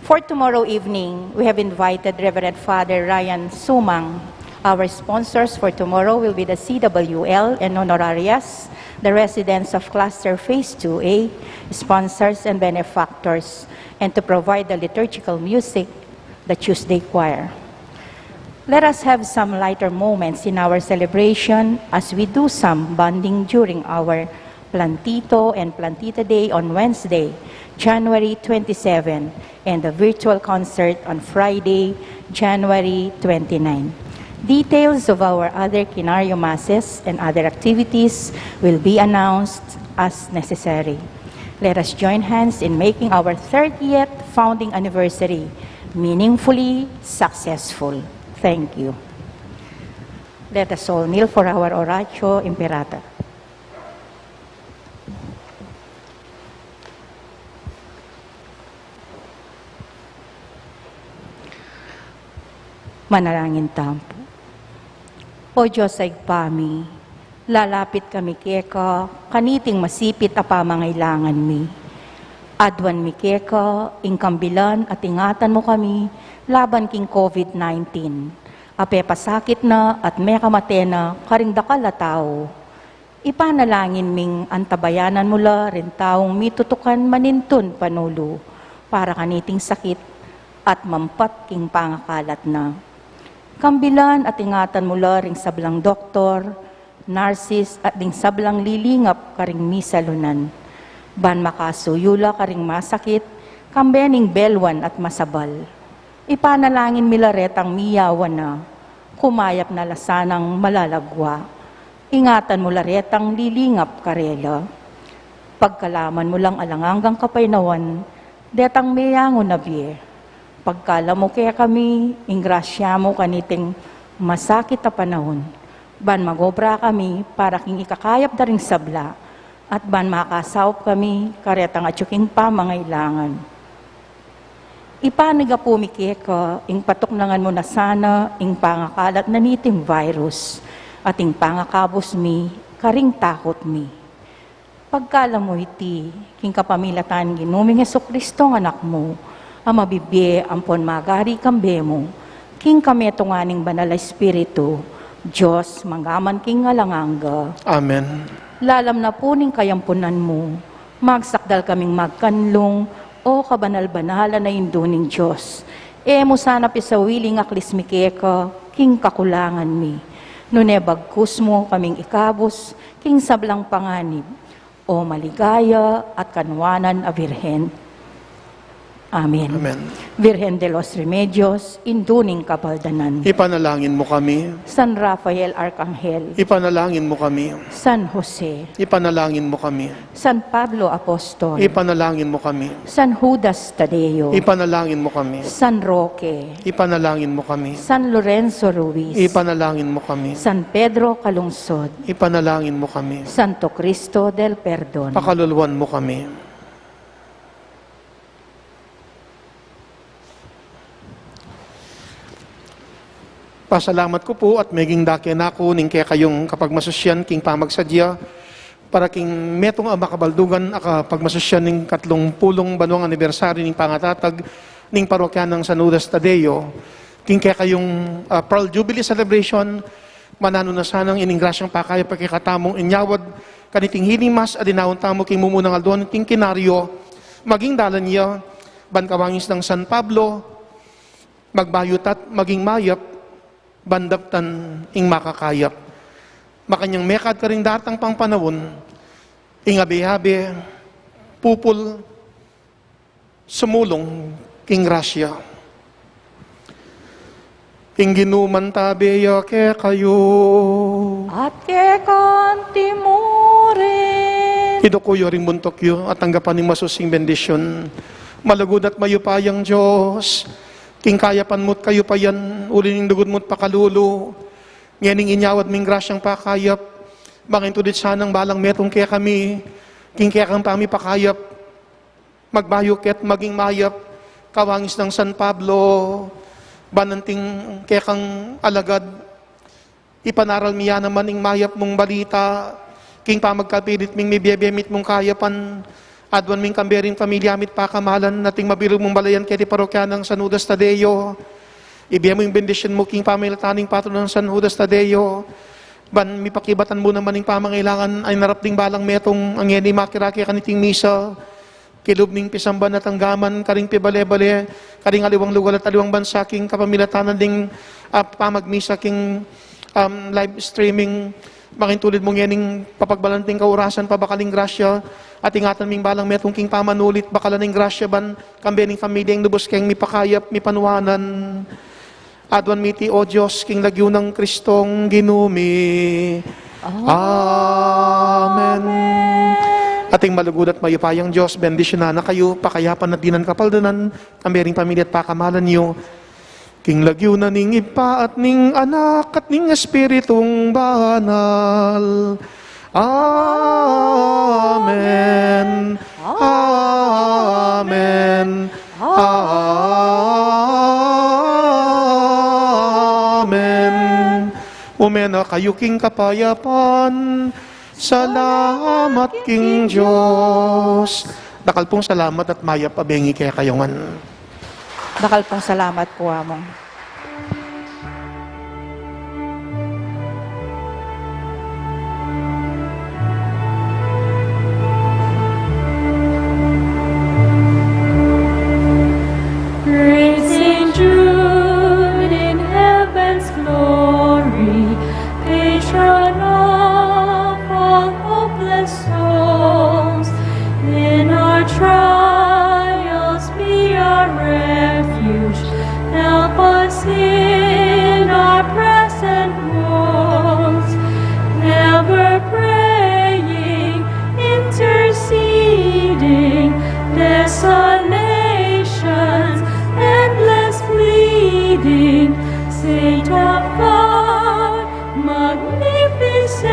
For tomorrow evening, we have invited Reverend Father Ryan Sumang. Our sponsors for tomorrow will be the CWL and Honorarias, the residents of Cluster Phase 2A, sponsors and benefactors, and to provide the liturgical music, the Tuesday choir. Let us have some lighter moments in our celebration as we do some bonding during our Plantito and Plantita Day on Wednesday, January 27, and the virtual concert on Friday, January 29. Details of our other Kinario Masses and other activities will be announced as necessary. Let us join hands in making our 30th founding anniversary meaningfully successful. Thank you. Let us all kneel for our Oratio Imperata. Manalangin tampo. O Diyos ay pami, lalapit kami keka, kaniting masipit a pamangailangan mi. Adwan mi keka, ingkambilan at ingatan mo kami, laban king COVID-19. Ape pasakit na at may kamate na karing dakal a tao. Ipanalangin ming antabayanan mula rin taong mitutukan manintun panulo, para kaniting sakit at mampat king pangakalat na. Kambilan at ingatan mula ring sablang doktor, narsis at ding sablang lilingap karing misalunan. Ban makasuyula karing masakit, kambening belwan at masabal. Ipanalangin milaret ang miyawan na, kumayap na lasanang malalagwa. Ingatan mo laretang lilingap karela. Pagkalaman mo lang alanganggang kapainawan, detang miyangon na biye. Pagkala mo kaya kami, ingrasya mo kaniting masakit na panahon. Ban magobra kami para king ikakayap na ring sabla, at ban makasawp kami karetang atsuking pamangailangan. Ipaniga pumiki ka, ing patuknangan mo na sana, ing pangakalat na niting virus, at ing pangakabos mi, karing takot mi. Pagkala mo iti, king kapamilatan ginuming Jesucristo ng anak mo, ang mabibye ampon magari kambe mo, king kami tunganing banal na Espiritu, Diyos, manggaman king ngalanganga. Amen. Lalam na puning kayampunan mo, magsakdal kaming magkanlong, o kabanal-banala na induning Diyos. Mo sana pisawiling aklis mi keka, king kakulangan mi. Nune bagkus mo kaming ikabos, king sablang panganib, o maligaya at kanwanan a Virhen. Amen. Amen. Virgen de los Remedios, induning kapaldanan. Ipanalangin mo kami. San Rafael Arcangel, Ipanalangin mo kami. San Jose, Ipanalangin mo kami. San Pablo Apostol, Ipanalangin mo kami. San Judas Tadeo, Ipanalangin mo kami. San Roque, Ipanalangin mo kami. San Lorenzo Ruiz, Ipanalangin mo kami. San Pedro Calungsod, Ipanalangin mo kami. Santo Cristo del Perdon. Pakaluluwan mo kami. Pasalamat ko po at meging daki na ako ning kaya kayong kapag masusyan king pamagsadya para king metong makabaldugan kapag masusyan ning 30 banwang anibersaryo ning pangatatag ning parokya ng San Judas Tadeo. King kaya kayong Pearl Jubilee celebration, manano na sanang iningrasyang pakaya pagkikatamong inyawad kaniting hinimas adinawon tamo king mumunang aldon king kinaryo, maging dalan niya, bankawangis ng San Pablo, magbayot at maging mayap, bandaptan ing makakayap. Makanyang mekad ka rin datang pang panahon, ing abe-abe, pupul, sumulong, king rasya. Ing ginuman tabeya ke kayo. At ke kanti mo rin. Idukuyo ring buntokyo at tanggapan ng masusing bendisyon. Malagod at mayupayang Diyos. King kayapan mo't kayo pa yan, ulining dugod mo't pakalulo. Nganing inyawad ming grasyang pakayap. Mangintudit sanang balang metong kaya kami. King kaya kang pami pakayap. Magbayok at maging mayap. Kawangis ng San Pablo. bananting kaya kang alagad, ipanaral miya naman ing mayap mong balita, king pamagkapilit ming mibiyabiyamit mong kayapan, adwan ming kambering pamilyamit pakamalan, nating mabilog mong balayan kaya di parokya ng San Judas Tadeo, ibiyam mo yung bendisyon mo king pamilataning patron ng San Judas Tadeo, ban mipakibatan mo naman ing pamangailangan ay narap ding balang metong ang yeni makiraki kaniting misa, kilubning pisamban at tanggaman, karing pibale-bale, karing aliwang lugar at aliwang bansa, king kapamilatanan ding pamagmisa, king live streaming, makintulid mong yaning papagbalanting kaurasan, pabakaling grasya, at ingatan ming balang metong king pamanulit, bakalan ng grasya ban, kambening pamilya, lubos keng mipakayap, mipanuanan, adwan miti o Diyos, king lagyo ng Kristong ginumi. Amen. Ating malugod at mayupayang Diyos, bendisyonan na kayo, pakayapan at dinan kapaldanan, kambening pamilya at pakamalan niyo, king lagyo na ning ipa at ning anak at ning espiritong banal. Amen. Amen. Amen. Umena kayo king kapayapan. Salamat king Diyos. Dakal pong salamat at mayap abengi kaya kayongan. Dakal pong salamat po among. Praising Jude in heaven's glory, patron of all hopeless souls. In our trials be our refuge, help us in our present woes. Never praying, interceding, desolations, endless pleading, Saint of God, magnificent,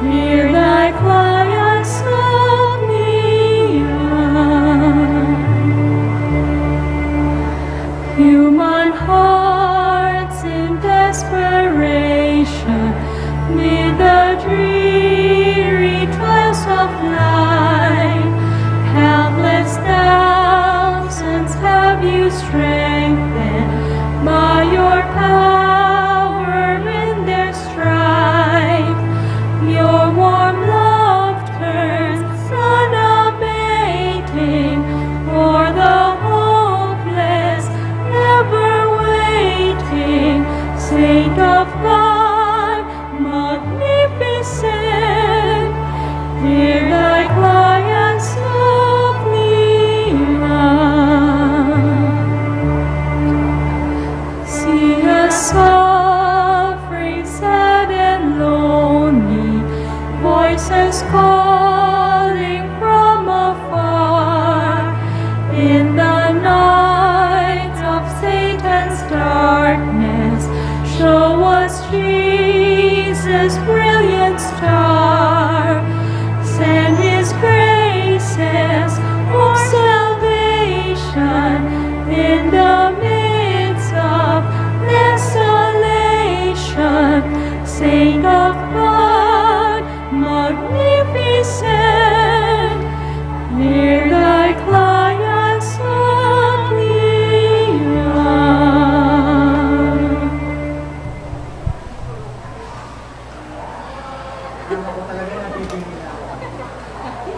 hear thy cry and soul me on. Human hearts in desperation, mid the dreary trials of life, helpless thousands have you strengthened by your power in their strife. Your warm love turns unabating for the hopeless, ever waiting. Saint of God, magnificent, hear thy cry and suppliant. See us suffering, sad and lonely, voices calling from afar. In the